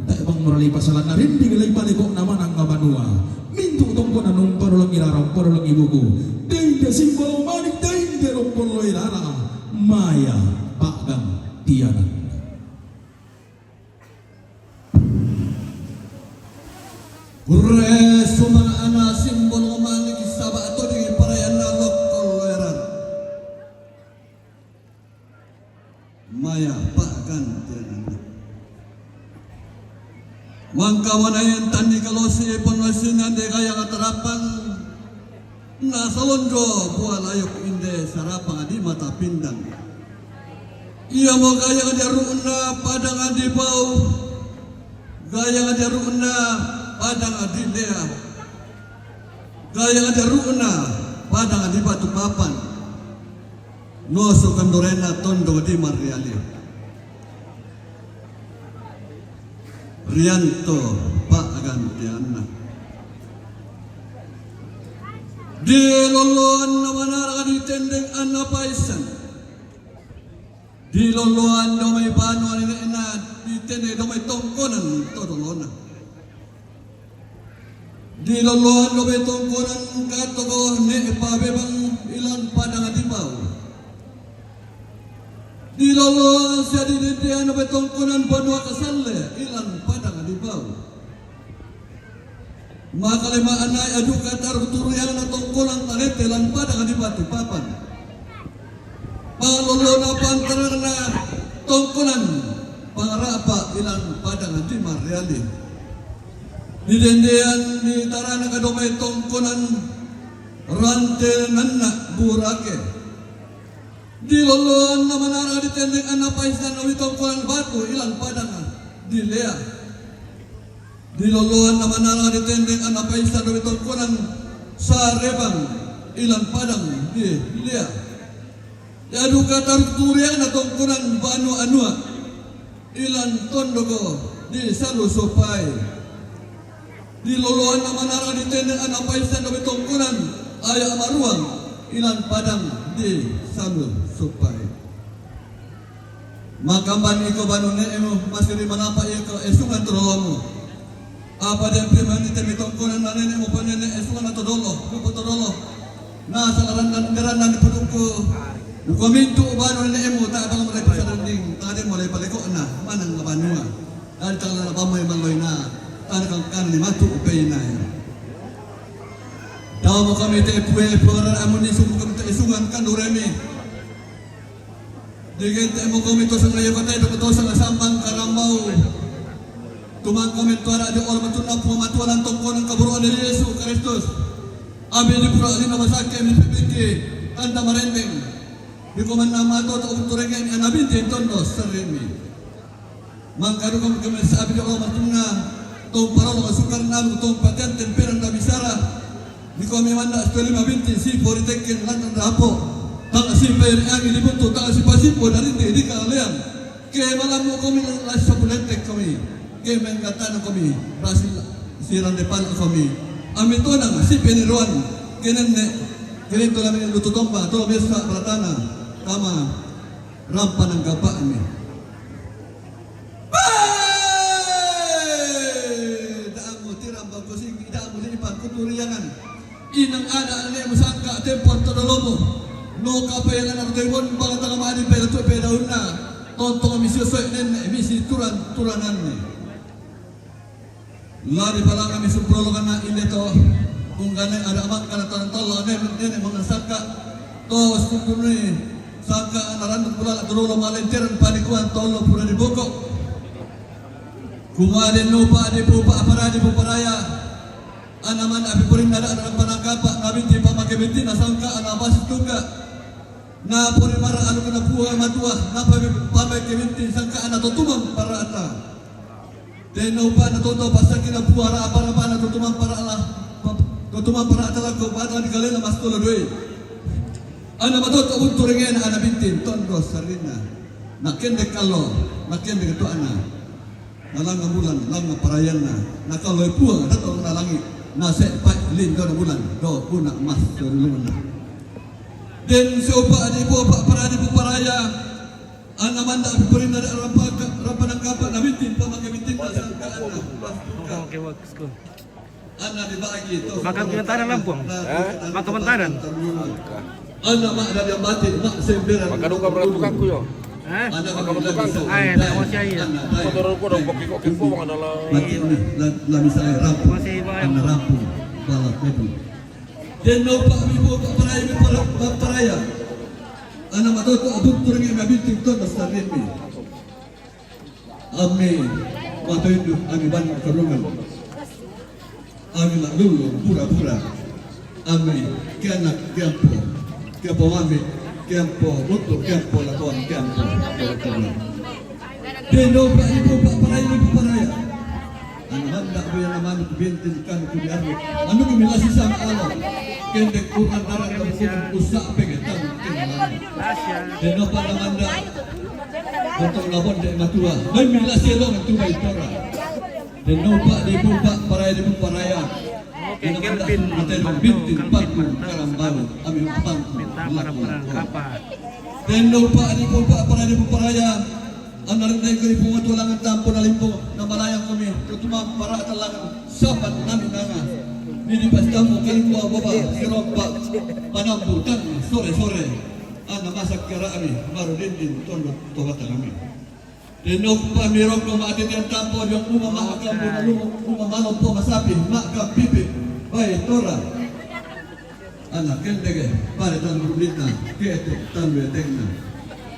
Tak bang morali pasalan na rin bigilay palikok naman ang kabanua. Mintu tongko na nung parolong ilarang parolong ibuko. Deinde simbolo manik deinde rompolo ilara. Maya pakgang tiyanan. Reso mga ana simbolo manik isaba ato di parayan na lokoloeran. Maya pakgan tiyanan. Mangkawanayan tani kalosi ponwasinan de kaya katarapan na salonjo buah layok inde sarapang di mata pindang. Ia mo kaya ngajaruna padang adibau, gaya ngajaruna padang adilea, gaya ngajaruna padang adibatu papan. Noso kandorena tondo di mariali. Rianto Pak Gantiana di loloan namanara di tendeng anapaisan di loloan domai panu ena di tendeng domai tongkonan todolona di loloan domai tongkonan katogo ne pabebang ilan padang adibau di loloan sia di tendeng domai tongkonan banua kasalle ilan padang adibau maka lima anay adu katar turian na tongkolan tanete lan padang adibatu papan palolona pantaran na tongkolan pangarapa ilan padang adimar reali di dendean di tarana kadomay tongkolan rante nanna burake di loloan na manara di tendeng anapais na nawi tongkolan batu ilan padang di lea di loloan na manara di tendeng anapais na nawi tongkolan sa rebang ilan padang di lea yadu katar turian na tongkolan banu anua ilan tondogo di salu sopai di loloan na manara di tendeng anapais na nawi tongkolan aya maruang ilan padang di salu sopai makamban iko banune emo masih di manapa iko esungan todolomo apa dia prima ni temi tongkonan nane mo panene esungan todolo mo todolo na salaran dan geran dan pudukku ukomintu banune emo ta bang mulai pasading tadi mulai paleko na manang banua dan tangala pamoy maloy na tanang kan lima tu upena daw mo kami te puwe pora amuni sumukam te esungan kan duremi digente mo kami to sa ngayon patay to sa sambang karambau tumang kami tuara di orang matuna pematuan tongkon kaburuan dari Yesus Kristus abi di pura di nama sakit di PPK anda merendeng di koman nama to uturengen anabi tentono seremi mangkadu kami sabi di orang matuna to parolo sukar nam to paten temperan da bisara di kami manda 5 binti si politekin lantan rapo tak si bayar angin dibentuk tak si pasipo dari di kalian ke malam mo kami las sabuletek kami ke mengkatan kami rasil siran depan kami amin to nang si peniruan kenen ne kenen to lamin lututomba to biasa pratana kama rampan ang gapa amin daamu tiram bagusing daamu di pangkuturiangan inang ada ane musangka tempon todolomo no kapayan ang tewon bang tangamani pero to pedaun na tonto kami susoi nen emisi turanan ni lari pala kami suprolo kana inde to kung ganay ada amak kana tolo nen mga saka to sukuni saka naran pula dulo malenteran panikuan tolo pura di boko kung ada no pa di po pa para di po paraya anaman abi puring nada ang panangkapa ngabinti pa makebinti nasangka anabas tungga na puri mara anu kena buah matua na pamay kebinti sangka ana tutumang para ata deno pa na toto pasang kina buah ra para pa na tutumang para Allah tutumang para ata ko pa ni kalena mas tulo doi Ana matoto untu ringen ana bintin tondo sarina. Nakende kalo, nakende ketu ana. Nalang bulan, lang parayan na. Nakaloy puang datang na langit. Nase pat lin do bulan, do puna mas do luna. Den siopa adi po para di paraya. Ana manda pipurin na rapanang kapat na bintin pa bintin na sangkaan na. Oke, bagus ko. Ana dibagi to. Makan kementaran Lampung. Makan kementaran. Ana mak dari yang mati, mak semberan. Maka duka berat tukangku yo. Hah? Ana Maka tukangku. Ay, tak mau saya. Motor ko dong kok kiko mga adalah. Mati la misai rampung. Masih bayar. Ana rampung. Balap pedu. Den no pak bibo pak paraya. Ana matoto abut turingi mabinti ton starimi. Ami matu itu ami ban kerungan. Ami nak dulu pura-pura. Ami kianak kiampo mami kiampo mutu kiampo lakon kiampo. Deno pak ibu pak paraya. Anu hendak biar nama bintin kan kudiarmi. Anu kimilasi sama Allah. Kendek Quran arang kamu usak pengetan. Deno pak namanda. Untuk labon dek matua. Memilasi lo matua itora. Deno pak ibu pak paraya. Oke, Kelvin. Bintin paku karambalu. Ami upang. Minta barang-barang kapal. Deno pak ibu pak paraya. Anarin tayo kay bunga tulangan tampo na limpo na malayang kami kutumang para talangan sapat namin nga nilipas tamo kalimpo baba sirompa panambu tan sore namasak kira kami marudin tondo tobata kami denok pamirok ko maatit yang tampo yung umamakam po na umamalong po masapi makam pipi bay tora anak kendege pare tan rudin na kete tan beteng na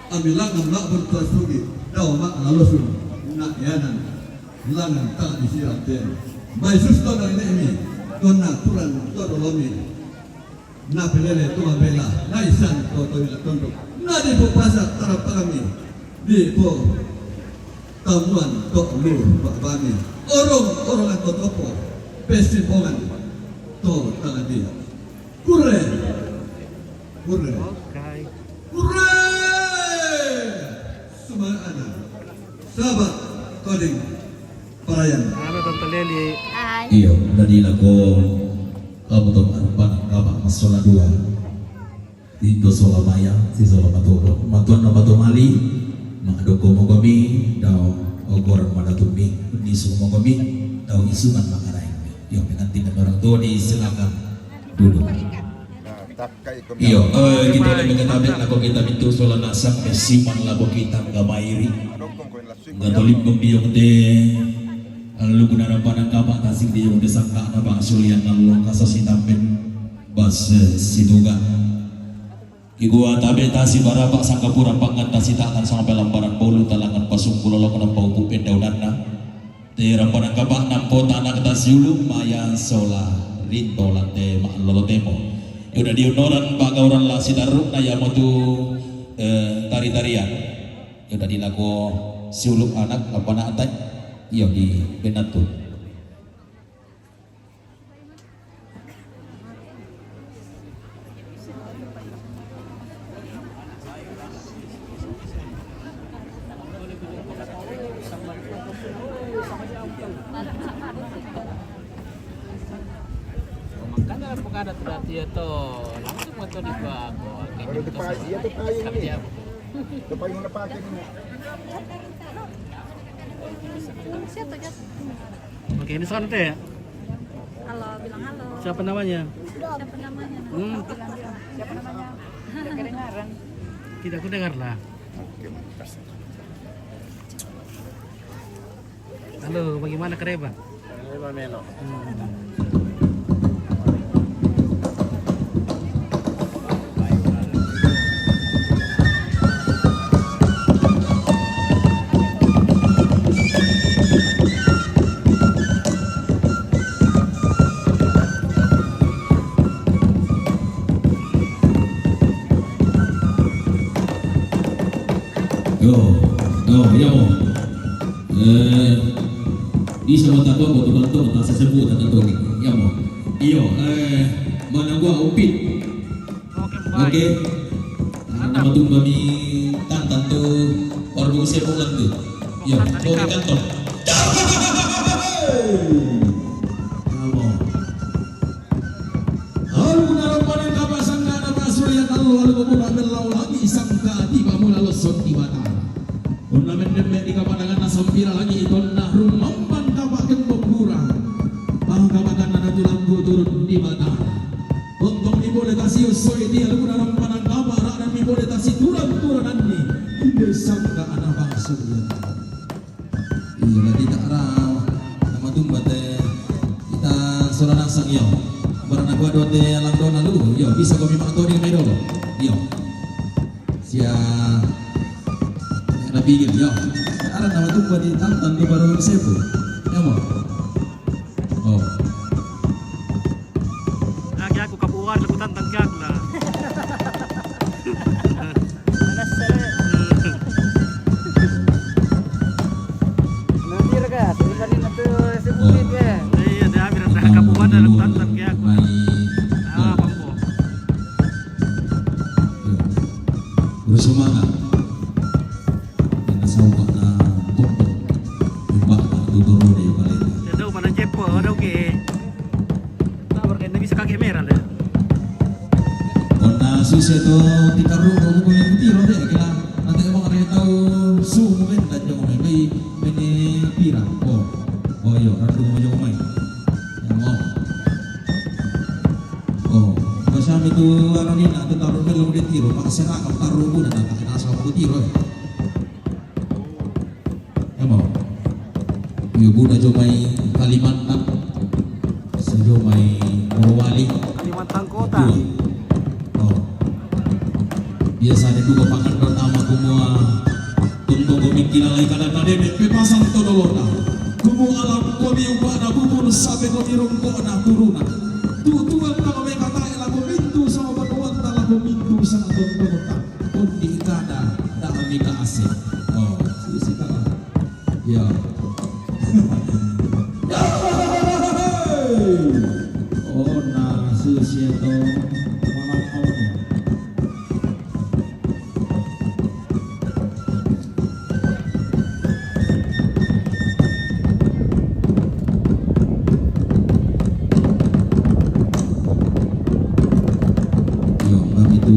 amilang ang lakbon pasugi daw mak lalosun nak yanan langan tak disiaten mai susto na ini dona puran todo lomi na pelele tu bela na isan to tondok na di po pasa tarap kami di po tamuan to lu kami orang to topo pesti pongan to tangan dia kurre ada sahabat coding parayan Ano Tante Leli? Iyo, dari lagu kamu tuh panang kapak masola dua itu sola maya si sola matuan na batu mali makadoko mo kami daw ogoran madatumi di semua kami daw isuman makarai yang pengantin orang tua disilakan duduk. Iyo, kita lagi mengenabit lagu kita mintu sola nasak mesiman lagu kita ngamairi ngatolim biyong de lu gunara panang kapak tasing diyong desangka na bang sulian nalong kasasitamin bas situga igua tabe tasi barabak sangkapura pangan tasi takan sampai lambaran bolu talangan pasung kulolok na paupu pendaudanna tera panang kapak nampo tanah ketasi ulu maya sola rinto lante mak lolotemo udah dionoran bagauran la sidaruk na yamotu tari-tarian udah dilaku siuluk anak apa nak atai iyo di benatu Makanya pekada terhati itu langsung motor dibawa. Kalau dipagi ya tuh kayu. Depan yang dipakai ini. Oke, ini sekarang teh ya? Halo, bilang halo. Siapa namanya? Siapa namanya? Siapa namanya? Tidak kedengaran. Tidak kudengar lah. Halo, bagaimana Kareba? Melo. Ya mo. Di sama tato betul-betul tak sesebut tato ni. Ya mo. Iyo, mana gua upit. Oke, baik. Oke. nama tunggu mi tantan tu orang buku siapa ulang tu. Ya, kau di kantor. Kamu. Lalu dalam panen kapas sangka ada pasur yang lalu membuka belau lagi sangka tiba mula losot di mata. Ornamen demek di kapandangan nasampira lagi itonna rumamban kapaken pemburang. Bangkabakan ada tulangku turun di mata. Untuk mibodetasi usoi dia lalu dalam panen kabar dan mibodetasi turun-turunan ni. Inde sangka anak bangsa. Iya tadi tak raw. Nama tumba teh kita sorana sang yo. Barana gua dote alang dona lu. Yo bisa kami makto di medo. Yo. Sia na bigil yo. Ara nama tumba di tantan di baru sepu. Ya mo. Oh. Lagi aku kabuan aku tantang gak lah. Nanti rega, tadi nanti sebutin ya. Iya, dah hampir dah kabuan dah aku tantang gak aku. Ah, pampo. Bersemangat. Kita sauka na tumpok. Ibak tuturo di balik. Ada pada cepo, ada oke. Tak berkena bisa kaki merah lah. Ona susi to tikaru ko mo yung tiro de kila. Nanti mo kare tahu su mo ben da jo mo may mene pira. Oh yo, ratu mo jo may. Ya mo. Oh, masami tu ano ni na taru belum di tiro, makasira ka taru ko na nakakita sa mo tiro. Ya mo. Yo buda jo may Kalimantan. Sejo may Morowali. Kalimantan Kota. Oh. Biasanya juga pakan pertama kumua untuk kumikir lagi kadang kadang bebasang todolona. Kumua alam kami ubah bubun sampai kami rongkok na turuna. Tuan na kami kata elah kumintu sama banuan tala kumintu sama todolona. Undi kada da kami kaasih. Oh, sisi kada. Ya. Oh, nah sisi itu malam-malam. Yo, kami itu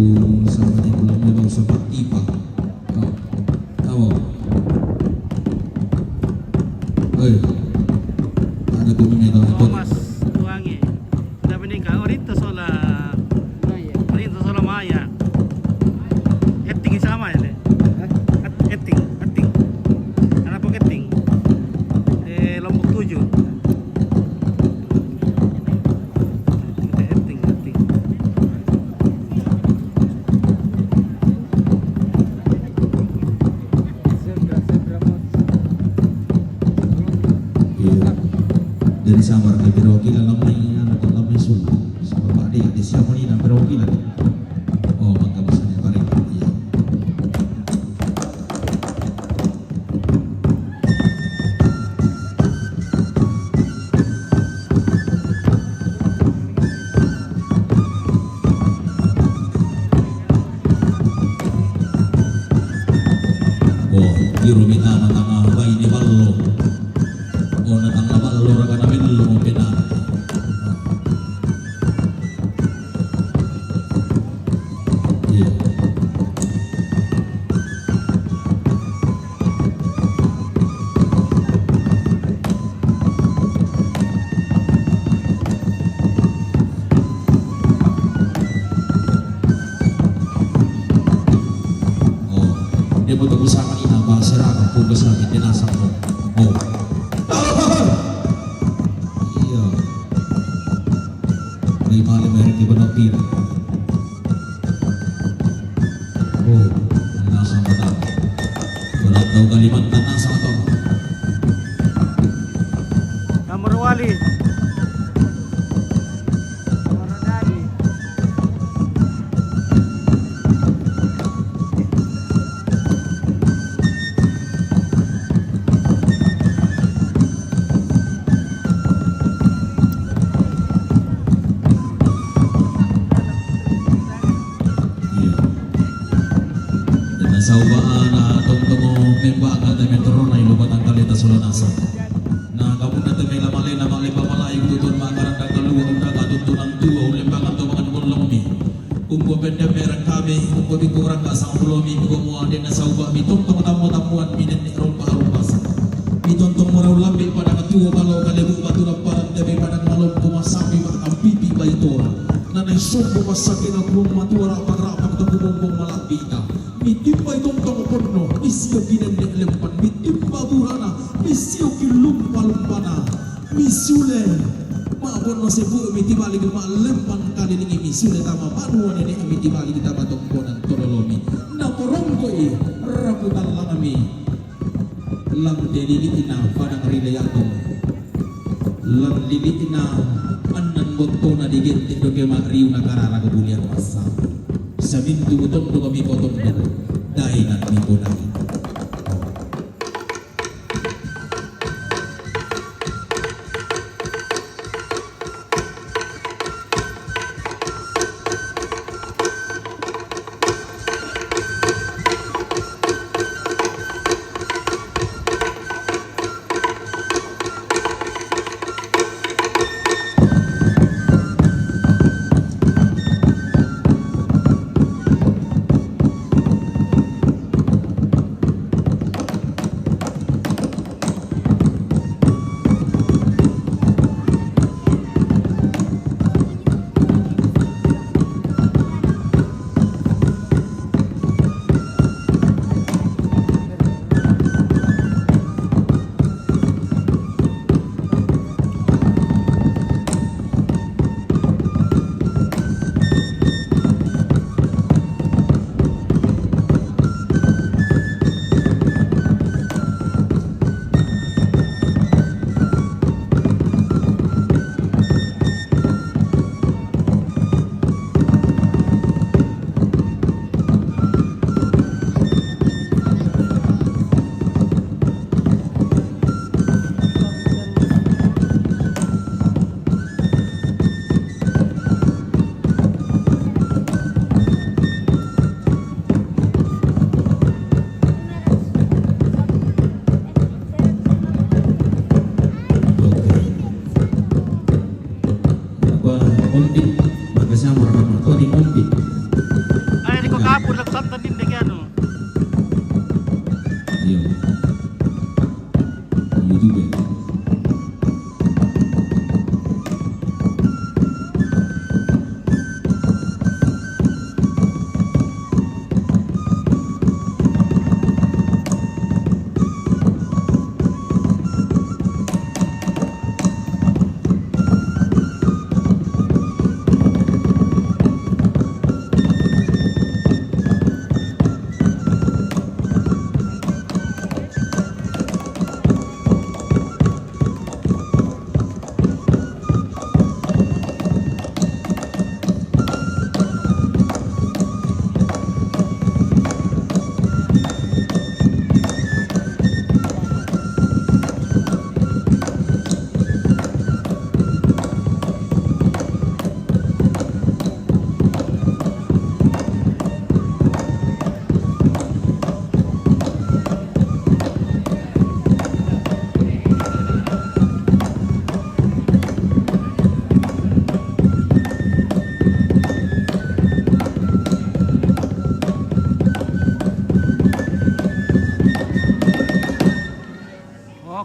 sama di pulau memang sempat tiba. Tahu? Ada bumi itu. Oh, Mas Tuangi. Dah menikah. Orito sola. Orito sola Maya. Etting sama ya deh. Etting. Anak pok etting. Lombok 7. Etting. Iya. Dari Samar ke Berokilan lamai anak lamai sul. Sama Pak Dik di siapa ni dan Berokilan. Oh, maka pesannya bareng. Iya. Oh, biru bina matanga bayi di ballo. Oh, natanga ballo raga na bello mo bina. Iya. Oh, dia butuh usaha ini bahasa raga pun besar di jenazah mo. Oh. Iya. Lima merek di Benopir. Oh, nasa mata. Berat tahu Kalimantan nasa atau? Nomor wali. Iya. membaga te metro na ilubatan kalita sulanasa. Na kamu na te melamali na malipa malay tutun makaran da kaluwa unda katutunan tua ulimbangan to mga bulong mi. Kumpo benda merang kami, kumpo bikurang ka sang pulomi, kumpo mo ade na sauba mi tontong tamu-tamuan mi nen rumpa-rumpasa. Mi tontong morau lambi pada katua kalau kalebu batu laparan demi pada malom kumasapi makam pipi baitora. Nanay sombo masakin ang kumatura pagrapak to bumbong malapita. Mi timba tontong porno, mi siyo kinende lempan, mi timba burana, mi siyo kilumpa-lumpana, mi sule. Maapon no sebu emiti balik ma lempan kali ini misule tama panuan ini emiti balik kita batok ponan tololomi na porongko i raputan langami lang delili ina padang rilayato lang lili ina annan bottona digit doge makriu na karara kebulian masa sabintu boton do kami koton do dainan mi bodai. Ay, di ko kapon nagsantan din de ano. Yo. YouTube.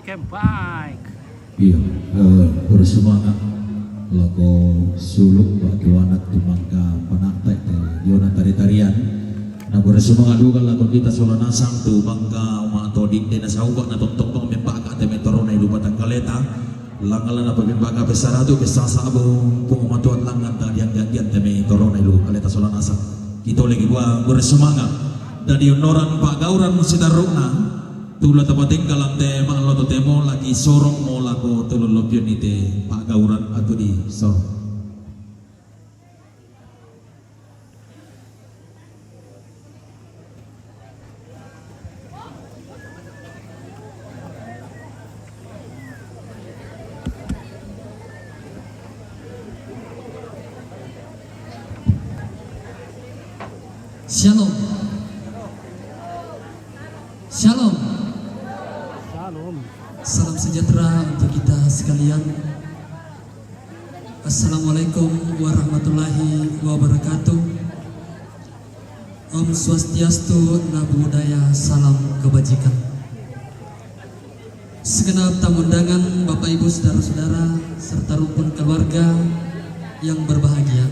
Okay, baik. Iya, bersemangat lako suluk bagi anak tumangka panaktek yona tari-tarian. Nah bersemangat juga lako kita solana sang tu bangka umato di dena sauba na tontong membaka te metorona ilu batang kaleta. Langalan apa membaka besar atu besar sabo pengumatuan langan talian gantian te metorona ilu kaleta solana sang. Kita lagi gua bersemangat dari onoran pagauran sidaruna. Tula tapating kalam te makalo to temo lagi sorong mo lako tulolopion ite pagauran ato di sorong. Shalom. Shalom. Om. Salam sejahtera untuk kita sekalian. Assalamualaikum warahmatullahi wabarakatuh. Om Swastiastu, Namo Buddhaya, salam kebajikan. Segenap tamu undangan, Bapak Ibu saudara-saudara serta rukun keluarga yang berbahagia.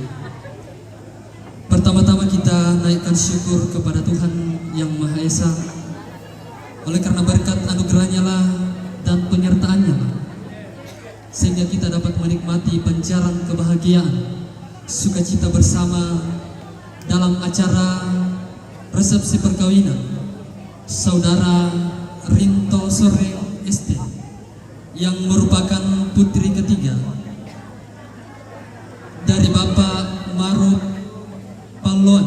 Pertama-tama kita naikkan syukur kepada Tuhan Yang Maha Esa, oleh karena berkat anugerahnya lah dan penyertaannya lah, sehingga kita dapat menikmati pancaran kebahagiaan, sukacita bersama dalam acara resepsi perkawinan Saudara Rinto Soreng ST yang merupakan putri ketiga dari Bapak Maruf Pallon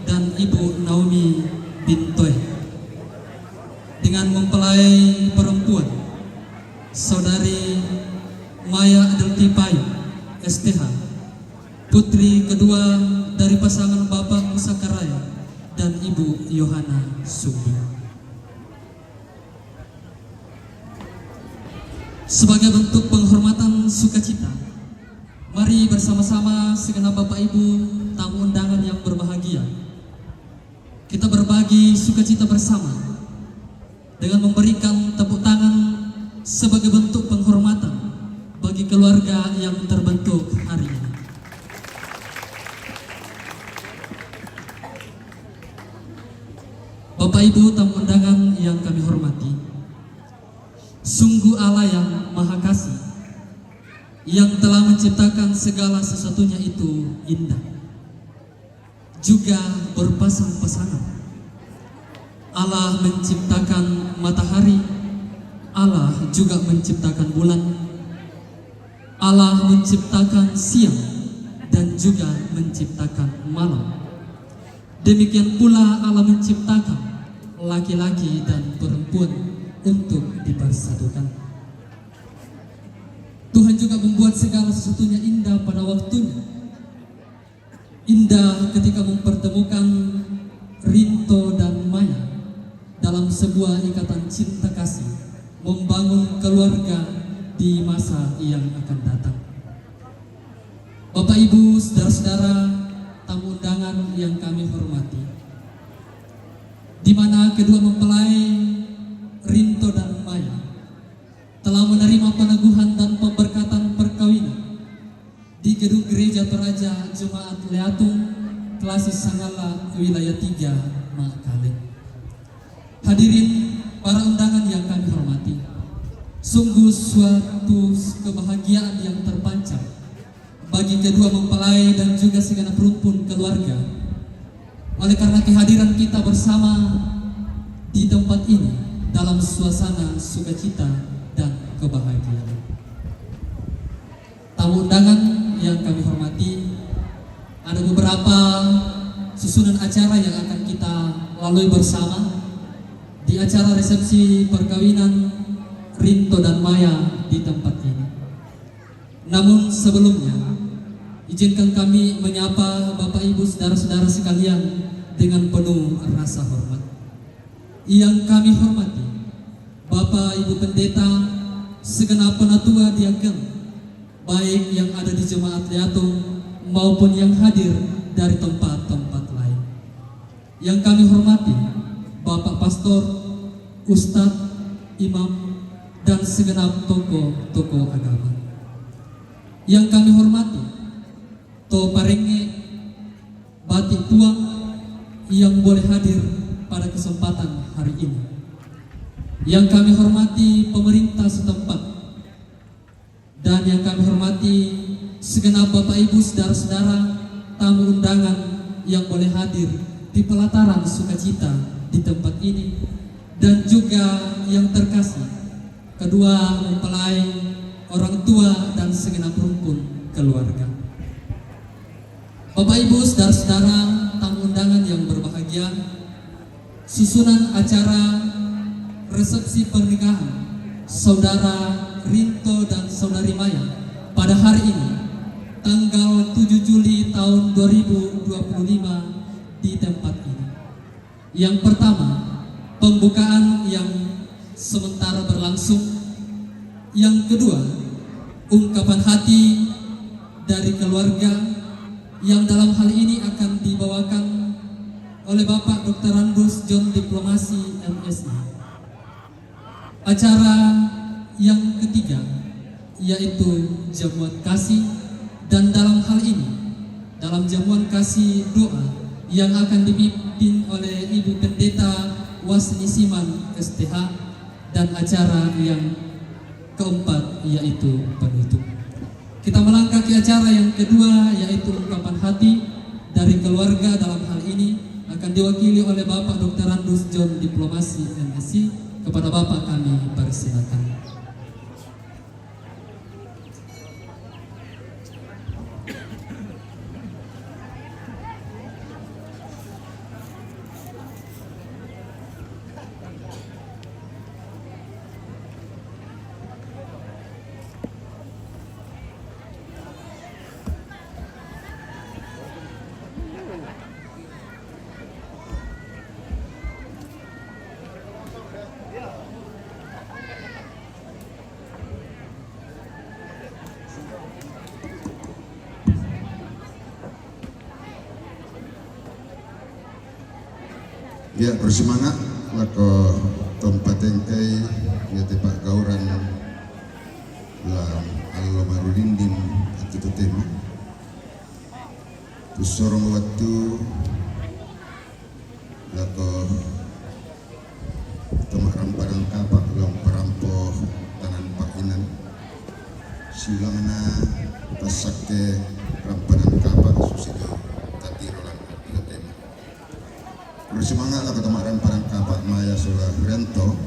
dan Ibu Naomi Bintoy, dengan mempelai perempuan Saudari Maya Adelti Payu STH, putri kedua dari pasangan Bapak Musa Karaya dan Ibu Yohana Sumbi. Sebagai bentuk penghormatan sukacita, mari bersama-sama segenap Bapak Ibu tamu undangan yang berbahagia, kita berbagi sukacita bersama dengan memberikan tepuk tangan sebagai bentuk penghormatan bagi keluarga yang terbentuk hari ini. Bapak Ibu tamu undangan yang kami hormati, sungguh Allah yang Maha Kasih yang telah menciptakan segala sesuatunya itu indah, juga berpasang-pasangan. Allah menciptakan matahari, Allah juga menciptakan bulan, Allah menciptakan siang dan juga menciptakan malam. Demikian pula Allah menciptakan laki-laki dan perempuan untuk dipersatukan. Tuhan juga membuat segala sesuatunya indah pada waktunya. Indah ketika mempertemukan Rinto dan Maya dalam sebuah ikatan cinta kasih, membangun keluarga di masa yang akan datang. Bapak Ibu, saudara-saudara, tamu undangan yang kami hormati, di mana kedua mempelai Rinto dan Maya telah menerima peneguhan dan pemberkatan perkawinan di gedung Gereja Toraja Jemaat Leatung, Klasis Sangala, Wilayah 3, Makale. Hadirin para undangan yang kami hormati, sungguh suatu kebahagiaan yang terpancar bagi kedua mempelai dan juga segenap rumpun keluarga, oleh karena kehadiran kita bersama di tempat ini dalam suasana sukacita dan kebahagiaan. Tamu undangan yang kami hormati, ada beberapa susunan acara yang akan kita lalui bersama di acara resepsi perkawinan Rinto dan Maya di tempat ini. Namun sebelumnya, izinkan kami menyapa Bapak Ibu saudara-saudara sekalian dengan penuh rasa hormat. Yang kami hormati Bapak Ibu Pendeta, segenap penatua diaken, baik yang ada di Jemaat Leatung maupun yang hadir dari tempat-tempat lain. Yang kami hormati Bapak Pastor, Ustadz, Imam, dan segenap tokoh-tokoh agama. Yang kami hormati To Parenge, Batik Tuang yang boleh hadir pada kesempatan hari ini. Yang kami hormati pemerintah setempat, dan yang kami hormati segenap Bapak Ibu saudara-saudara tamu undangan yang boleh hadir di pelataran sukacita di tempat ini, dan juga yang terkasih kedua mempelai, orang tua, dan segenap rumpun keluarga. Bapak Ibu saudara-saudara tamu undangan yang berbahagia, susunan acara resepsi pernikahan Saudara Rinto dan Saudari Maya pada hari ini, tanggal 7 Juli tahun 2025 di tempat ini. Yang pertama, pembukaan yang sementara berlangsung. Yang kedua, ungkapan hati dari keluarga yang dalam hal ini akan dibawakan oleh Bapak Dr. Randus John Diplomasi MSI. Acara yang ketiga yaitu jamuan kasih, dan dalam hal ini dalam jamuan kasih doa yang akan dipimpin oleh Ibu Pendeta Wasni Siman STH, dan acara yang keempat yaitu penutup. Kita melangkah ke acara yang kedua yaitu ungkapan hati dari keluarga. Dalam hal ini akan diwakili oleh Bapak Dr. Randus John Diplomasi MSI. Kepada Bapak kami persilakan. Ya, bersemangat lako tempat engkai ya tepak gauran lam allo marulindin itu tema tusorong waktu lako temak ramparan kapak long perampoh tanan pakinan silangna pasake ramparan kapak susido tatirolan itu tema. Bersemangatlah ketamaran parang kapak maya sola rento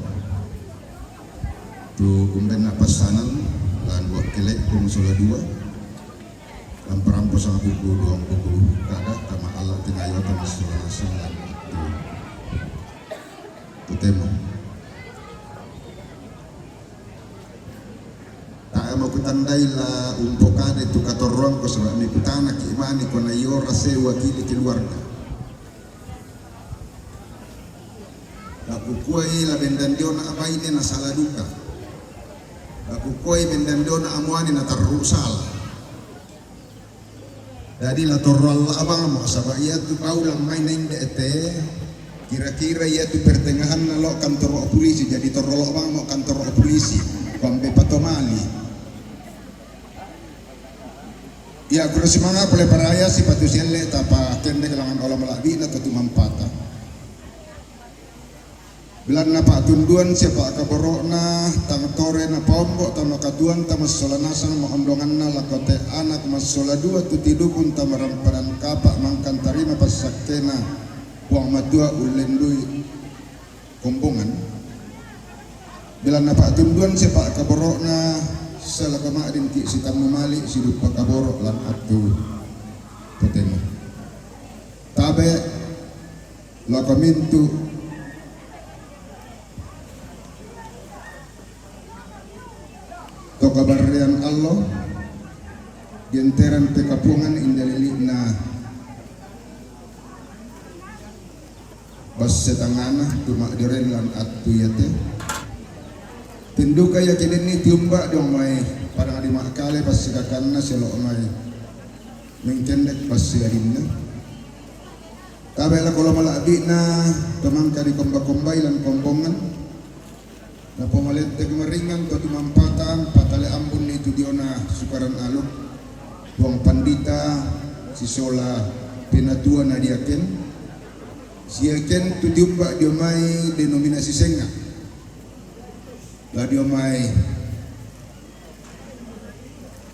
tu kumben pasanan lan wakilek kum sola dua lan perampos ang buku doang buku kada tama Allah tinayo tama sola nasalan tu temo tak mau kutandai la umpokade tu katorong ko sola ni kutana ki imani ko na yo rase wakili keluarga. Kukuai la bendandio na abaine na salah duka. Kukuai bendandio na amuani na taru salah. Jadi la torral abang mo sabab ia tu kau lang main inde ete. Kira-kira ia tu pertengahan na lo kantor polisi, jadi torral abang mo kantor polisi. Kambe patomali. Ya kurang semangat boleh peraya si patu sielle tapa kende kelangan olah malabi na tu mampata. Bilan na patunduan siapa kaborok na tangtore na pombo tama kaduan tama solanasan maondongan na lakote anak masola dua tu tidukun tamaramparan kapak mangkan tarima pasakena buang madua ulendui kombongan. Bilan na patunduan siapa kaborok na salakama adinti sitam malik sidup kaborok lan atu potema. Tabe lakamintu to kabarian Allah genteran pekapungan indalili na bas setangana tumak diren lan atu yate tindu kaya kinin ni tiumba dong mai parang adi makale pas sikakanna selo mai mengkendek pas siadinna tabela kalau malabi na temangka di komba-kombai lan kombongan na pomalente kemaringan to tumampatan patale ambun itu diona sukaran aluk tuang pandita si sola penatua na diaken siaken tu diumba diomai denominasi senga la diomai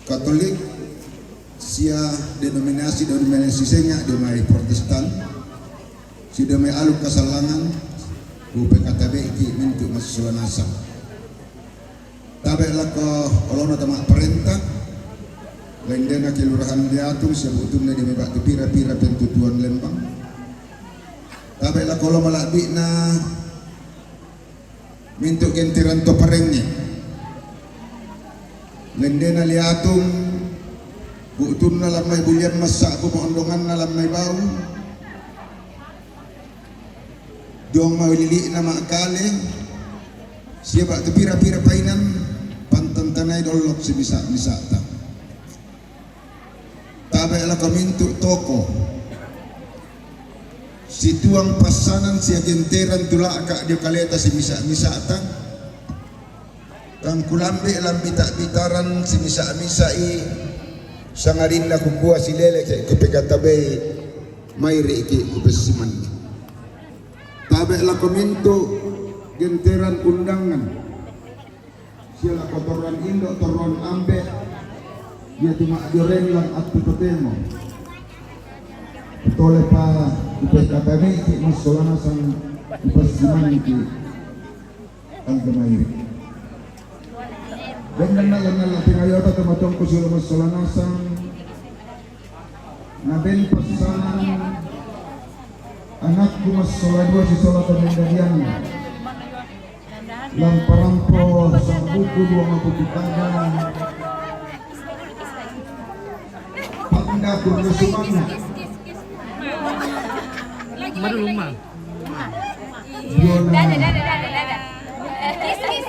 Katolik sia denominasi senga diomai Protestan si diomai aluk kasalangan UPKTB ki mintu masuk nasab. Tabe lako olona tamak perintah. Lendena kelurahan diatur sebutuna di mebak tu pira-pira pentutuan Lembang. Tabe lako olona malakbi na mintu gentiran to parengnya. Lendena liatung butuna lamai bulian masak bu mondongan na lamai bau. Diong mawilili na makale Siapa tu pira-pira painan pantan tanai dolok sebisa-bisa tak. Tabailah komintu toko. Si tuang pasanan si agenteran tulak kak dia kaleta si misa-misa tak. Kang kulambe lambi tak bitaran si misa-misa i sangarinda kukua si lele cek kepegatabe mairi iki kupesiman. Tabailah komintu genteran undangan. Siala kotoran indo toron ambe dia cuma dioreng lang at pitotemo. Tole pa ipekatame ki masolana sang ipasiman ki ang gamairi. Dan nala tingayota tumatong ko sila masolana sang naben pasanan anak ko masoladwa si solata mendadian lamparampo sa buku dua mapupitagan pagda kurusumang Maruluma. Dada. Kiss.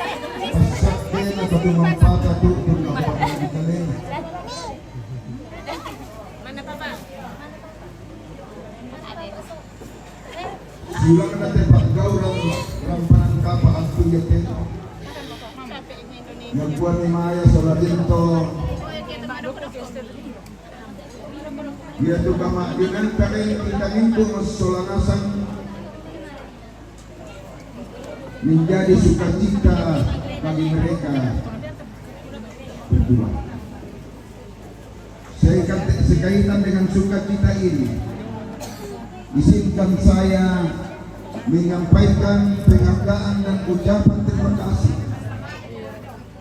pasakte na patungang pata tukun na pagkakitali Mana papa? silang natin paggaw rampanan kapa ang tuyatin nagbuwan ni Maya sa labinto dia tu kama dengan kami pun solangasan menjadi sukacita bagi mereka berdua. Sekaitan dengan sukacita ini, izinkan saya menyampaikan penghargaan dan ucapan terima kasih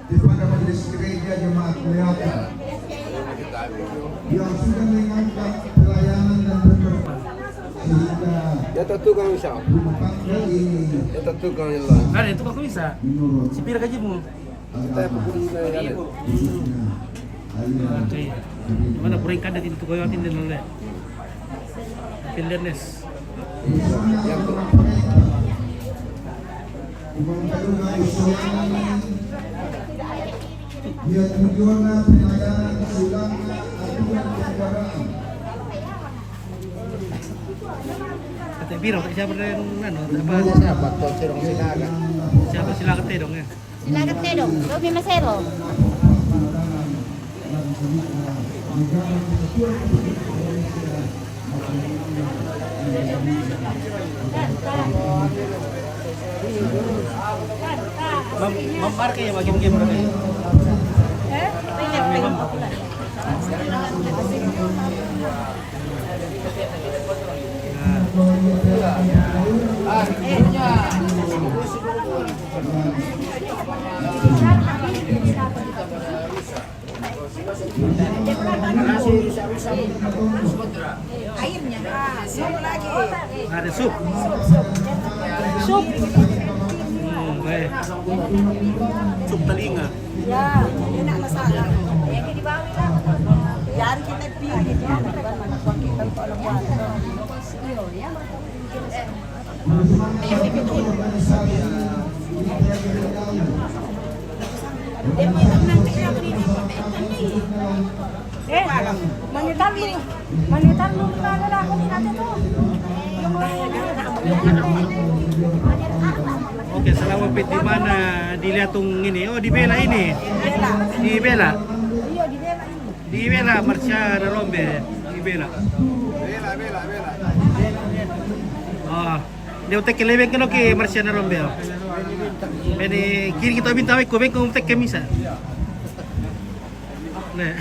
kepada Majelis Gereja Jemaat Melaka yang sudah mengangkat pelayanan dan berkorban sehingga rumah tangga ini Ada itu kok bisa. menurut Sipir gajimu. agama khususnya aliran Oke. Mana puring kada tin tu koyotin din ulit. Pildernes. yang mereka Umangkaduga usulan dia tujuannya pelayanan sulangnya aturan kendaraan Kata biro siapa yang ano apa Siapa tuh Sirong Silaga? siapa silakan teh dong ya. Silakan Tedong, Robi Masero. Memparke ya bagi-bagi mereka. Airnya. Ada sup. Baik. Sup telinga. Ya, enak masalah. Yang di bawah lah. Yan kita pilih ya, bukan kita kalau buat. Manitar lu na ako ni natin to. Oke, selama di mana dilihat tung ini? Oh, di Bela ini. Di Bela. Di Bela Marsha Rombe. Di Bela. Oh, dia utek kelebek kan oke Marsha Rombe. Ini kiri kita minta ko ben ko utek kemisa. Nah.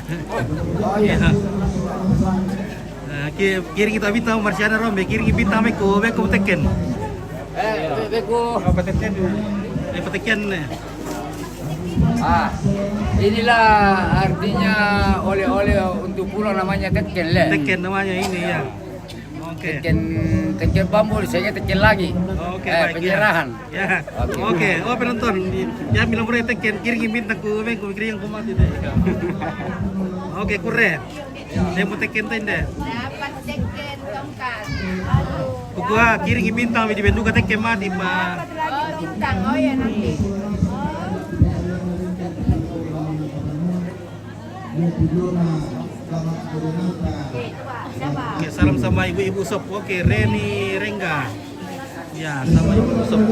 Kiri kita minta Marsha Rombe, kiri kita ko ben ko utek ken. Beko. Petikan. Inilah artinya oleh-oleh untuk pulang namanya teken le. Teken namanya ini ya. Oke. Teken bambu, saya teken lagi. Oke, baik. Penyerahan. Ya. Oke. Oh, penonton. Ya bilang boleh teken kiri bintang ku kiri yang kumati deh. Oke, kure. Dia mau teken tenda. Dapat teken tongkat. Kukua kiri bintang di benduga teken mati, Pak. bintang. Oh ya nanti. Oke, salam sama ibu-ibu sop. Oke, Reni Rengga. Ya, sama ibu sop.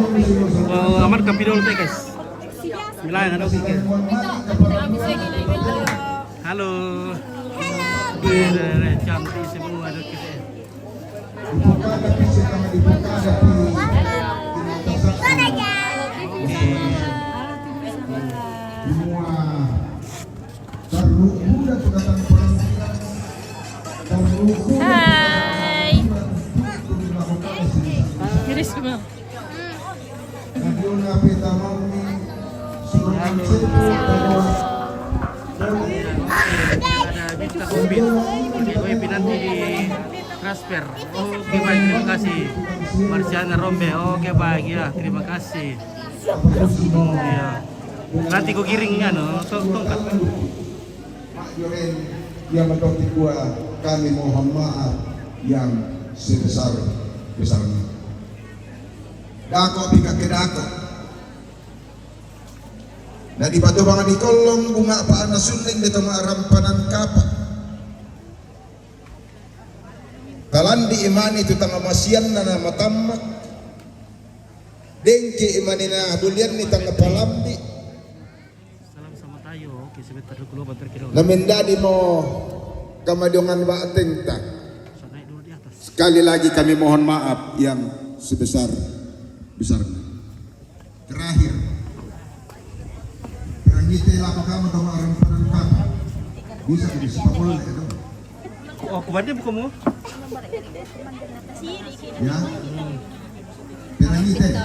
Oh, aman kapi dulu teh, guys. Bilang ada oke. Halo. Halo. Cantik semua ada kita. Hai. Iris gimana? Ada Bita Kombit. Gue nanti di transfer. Oke baik, terima kasih. Marciana Rombe. Oke baik ya, terima kasih. Iya. Nanti gue kiringnya tongkat. Yang mendoki gua, kami mohon maaf yang sebesar-besarnya. Dako bika ke dako. Dari batu bangan di kolong bunga paana suling di tengah rampanan kapak. Talan di imani itu tengah masian na matamak. Dengki imani na bulian ni tengah palambi. Salam sama tayo. Oke, sebentar dulu bentar kira. Namendadi mo kamadungan baateng tak. Naik dulu di atas. Sekali lagi kami mohon maaf yang sebesar-besarnya. Terakhir, kita lakukan orang perempuan bisa jadi sepak bola itu. Oh, kemarin bukan mau? Ya. Kita.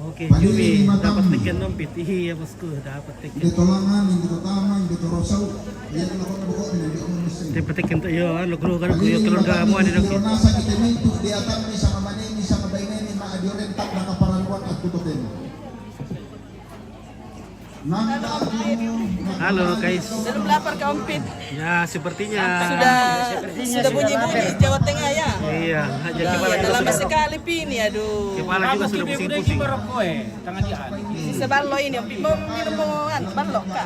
Oke, Jumi dapat tiket dompet. Iya bosku, dapat tiket. Itu tolangan, itu taman, itu rosau. Yang lakukan pokok ini di dapat tiket untuk yo, lo kan keluarga kamu ada dok. Nasa kita itu di atas ni sama manini sama baineni ma adioren tak nakaparan kuat aku tutin. Halo guys. Sudah lapar ke Ompit. Ya sepertinya. Sudah bunyi-bunyi Jawa Tengah ya. Iya, jadi kepala juga lama sudah. sekali pini aduh. Kepala juga sudah pusing-pusing. Sisa ballo ini Ompit mau minum ballo kah?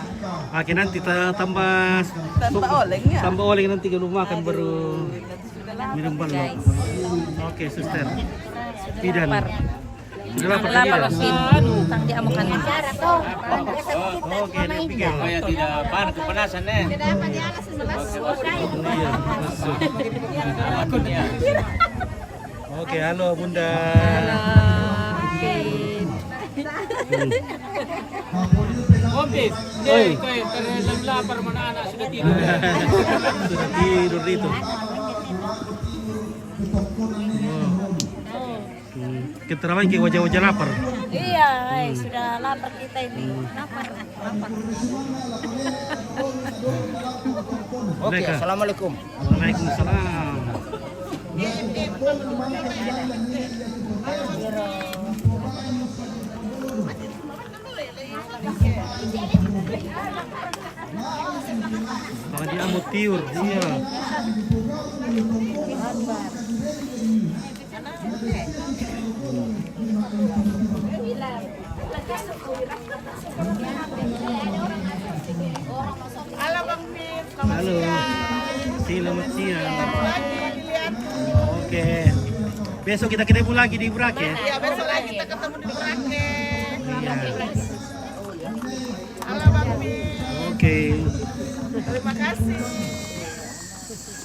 Oke nanti tambah oleng ya. Tambah oleng nanti kalau makan baru minum ballo. Oke suster. Bidan. Sudah lapar Pin. Tang dia amukan acara toh. Oke, dipikir. Supaya tidak kepanasan nih. Tidak apa dia alas 11. Oke, halo Bunda. Kompis, terlalu lapar mana anak sudah tidur. Sudah tidur itu. Kita ramai ke wajah-wajah lapar. Iya, sudah lapar kita ini. Lapar. Oke, assalamualaikum. Waalaikumsalam. Kalau dia mau tiur, dia. Halo, selamat siang. Oke, besok kita ketemu lagi di Burake. Ya besok lagi kita ketemu di Burake. Iya. Halo Bang Min. Oke. Terima kasih.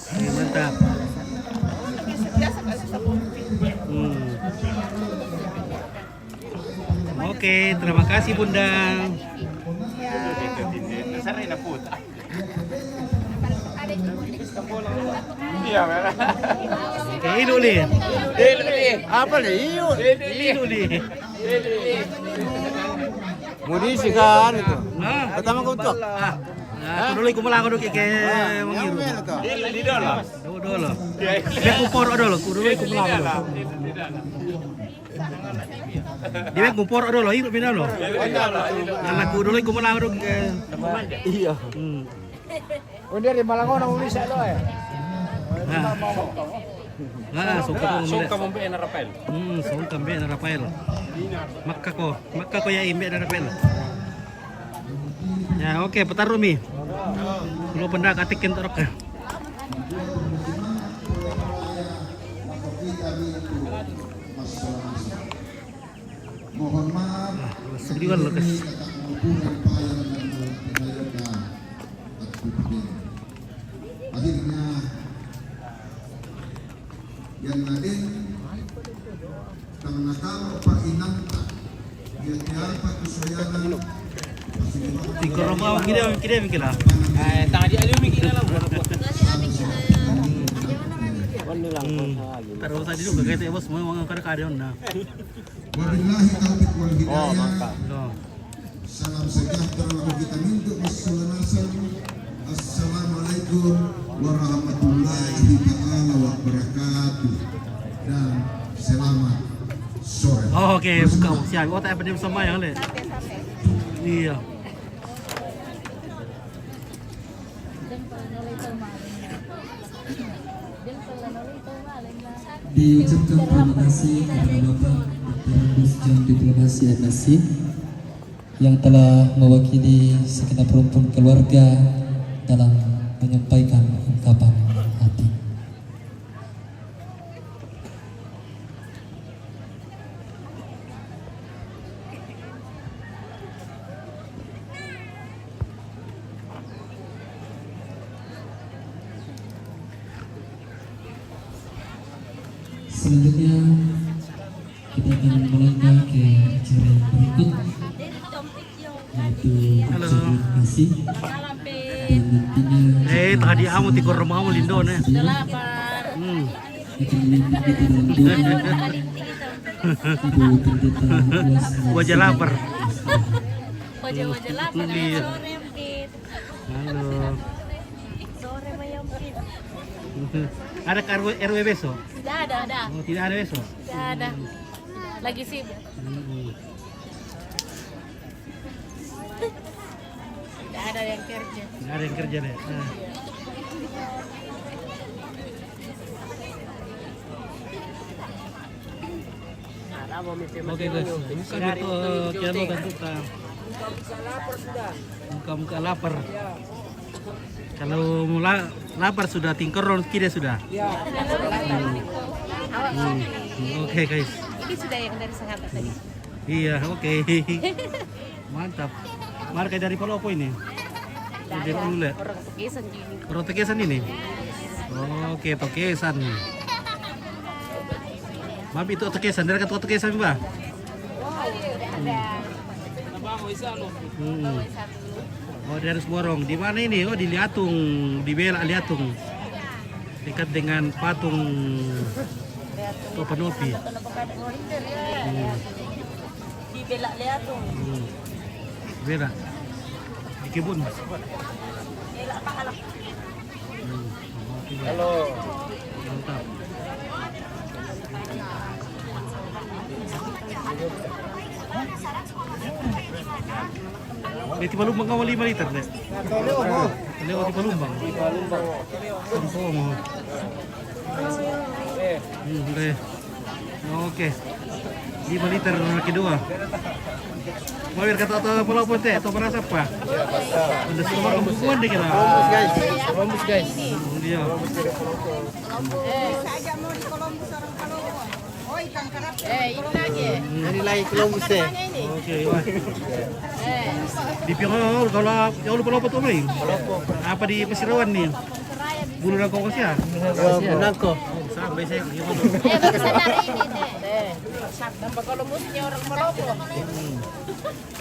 Oke, mantap. Biasa kasih sama Oke, terima kasih Bunda. Oke, Iduli. Apa nih? Iduli. Mudi sih kan itu. Nah, Pertama kuntuk. aku dulu iku melang dulu ke mengiru. Di dalam. Dulu. Dia kumpor dulu, aku dulu iku melang dulu. Dia kumpor dulu, iku bina lo. Anakku dulu iku melang dulu ke. Oh dia di Malangon mau bisa lo ya. Sungka mo ba na Rafael? Sungka mbe na Rafael. Makka ko ya imbe na Rafael. Ya, oke, petarung mi. Lu pendak atikin torok ka. Mohon maaf. Sedih lo kes. Akhirnya yang lain karena kalau Pak Inang dia tiapa kesoyangan Tingkor mau kira mikir lah. Tadi ada mikir lah. Taruh tadi juga kayak bos mau ngangkat kada na. Wabillahi taufiq wal hidayah. mantap. Salam sejahtera lalu kita minta wassalamualaikum. Assalamualaikum warahmatullahi taala wabarakatuh. Dan selamat sore. Oh, oke, buka siap. Oh, tak apa sama yang le. Iya. Diucapkan terima kasih kepada Bapak Dr. Rusjan Diplomasi MSc yang telah mewakili segenap rumpun keluarga dalam menyampaikan ungkapan hati. Selanjutnya kita akan melangkah ke acara yang berikut, yaitu acara kasih dan nantinya Tadi kamu tikor mau lindo nih. akan memimpin kita dalam doa Ibu Pendeta Luas Wajah lapar. Wajah-wajah lapar. Iya. Sore mungkin. Halo. Sore mayangkit. Ada ke RW besok? Tidak ada. Oh, tidak ada besok. Tidak ada. Lagi sibuk. Tidak ada yang kerja. Tidak ada yang kerja deh. Oke guys, bukan itu kiano kan kita. Muka lapar. Kalau mula lapar sudah tingkeron kira sudah. Oke guys. Ini sudah yang dari sahabat tadi. Iya, oke. Mantap. Marka dari Palopo ini. Dari dulu. Orang Tokesan gini. Orang Tokesan ini. Oke, Tokesan. Maaf itu Tokesan, dari ketua Tokesan Mbak. Oh, dari Semorong. Di mana ini? Oh, di Liatung, di Bela Liatung. Dekat dengan patung Topanopi. Di Bela Liatung. Bela. Di kebun. Halo. Mantap. Di Tipalumbang kamu 5 liter deh. Lewat Tipalumbang. Oke. 5 liter kedua. Mau biar kata Palopo teh, atau merasa apa? Udah semua kembukuan deh kita. Rombus guys. Iya. Ini lagi. Ini lagi Columbus deh. Oke, wah. Di Piro kalau jauh Palopo tuh main. Apa di Pesirawan nih? Bulu dan kokos ya? Nangko. Sampai saya Bisa dari ini deh. Tanpa Columbusnya orang Palopo.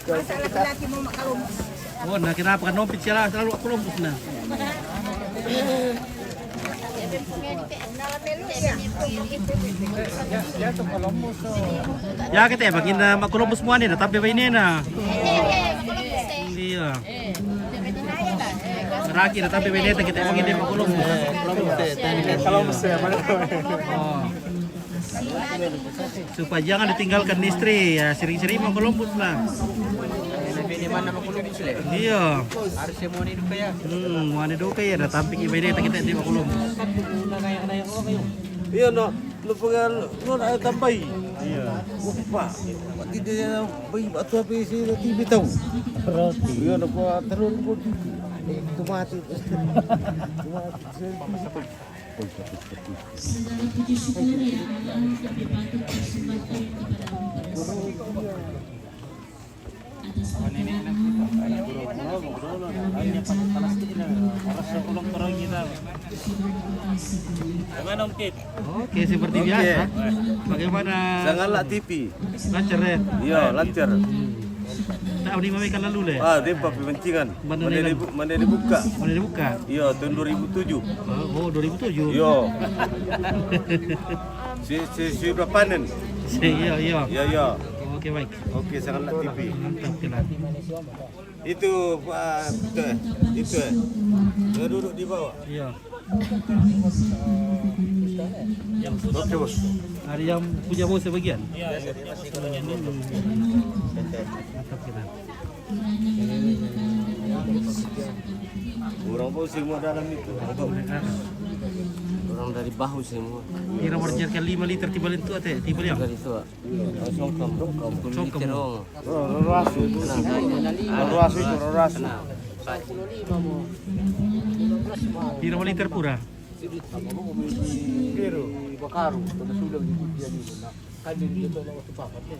Masa laki-laki mau makan lumus. oh, nah kenapa kan nompit sila selalu Columbus na. Ya kita bagin na mag-Columbus mo ani na tapi ba ini na. Hindi ah. Raki na tapi ba ini kita bagin din mag-Columbus. Columbus ya. Oh. Supaya jangan ditinggalkan istri ya, sering-sering mau Columbus lah. Ini mana mau Columbus le? Iya. Harusnya mau hidup ya. Mau hidup ya, tapi iba ini kita di Columbus. Iya no, lu pengen lu nak tambahi. Iya. Lupa. Pati dia bayi batu apa sih TV tahu. Roti. Iya no, terus pun itu mati. Segala puji syukur ya Allah kami patut persembahkan kepada Engkau atas Oke, seperti biasa. Bagaimana? Sangatlah TV. Lancar ya? Iya, lancar. Tak boleh memainkan lalu le. Dia pemencingan. Mana dibuka? Mana dibuka? Iya, tahun 2007. Oh, 2007. Iya. Si udah panen. Iya. Iya. Oke, baik. Oke, sangatlah TV. Mantap kelan. Itu dia duduk di bawah. Iya. Oke, bos. Ada yang punya mau sebagian? Iya. Mantap kelan. Orang bau semua dalam itu. Orang dari bahu semua. Kira warjarkan 5 liter tiba lentu ate, tiba liang. Dari itu. Songkam. Rasu. Kira liter pura. Biru, bakaru, pada sudah dia di sana. Kaji dia tu waktu papat ni.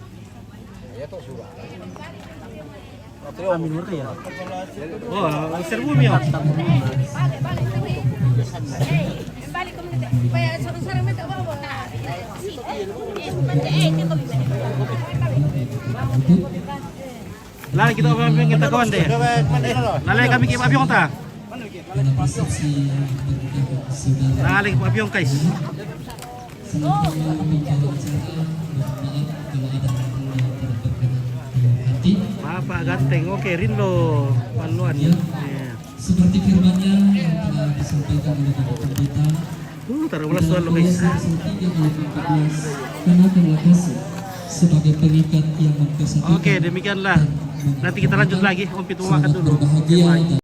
Ya tu sudah. Amin warga ya. Oh, serbu mio. Balik komuniti. Kaya sarang-sarang meta bawa. Lala kita apa kita kawan deh. Lala kami ke avion ta. Lala ke avion guys. Bapak ganteng. Oke, Rinlo Paluan. Seperti firman-Nya yang telah disampaikan oleh Bapak Pendeta. Taruh ulas soal lo guys. Kenakanlah kasih sebagai pengikat yang mempersatukan. Oke, demikianlah. Nanti kita lanjut lagi. Om Pitu makan dulu. Berbahagia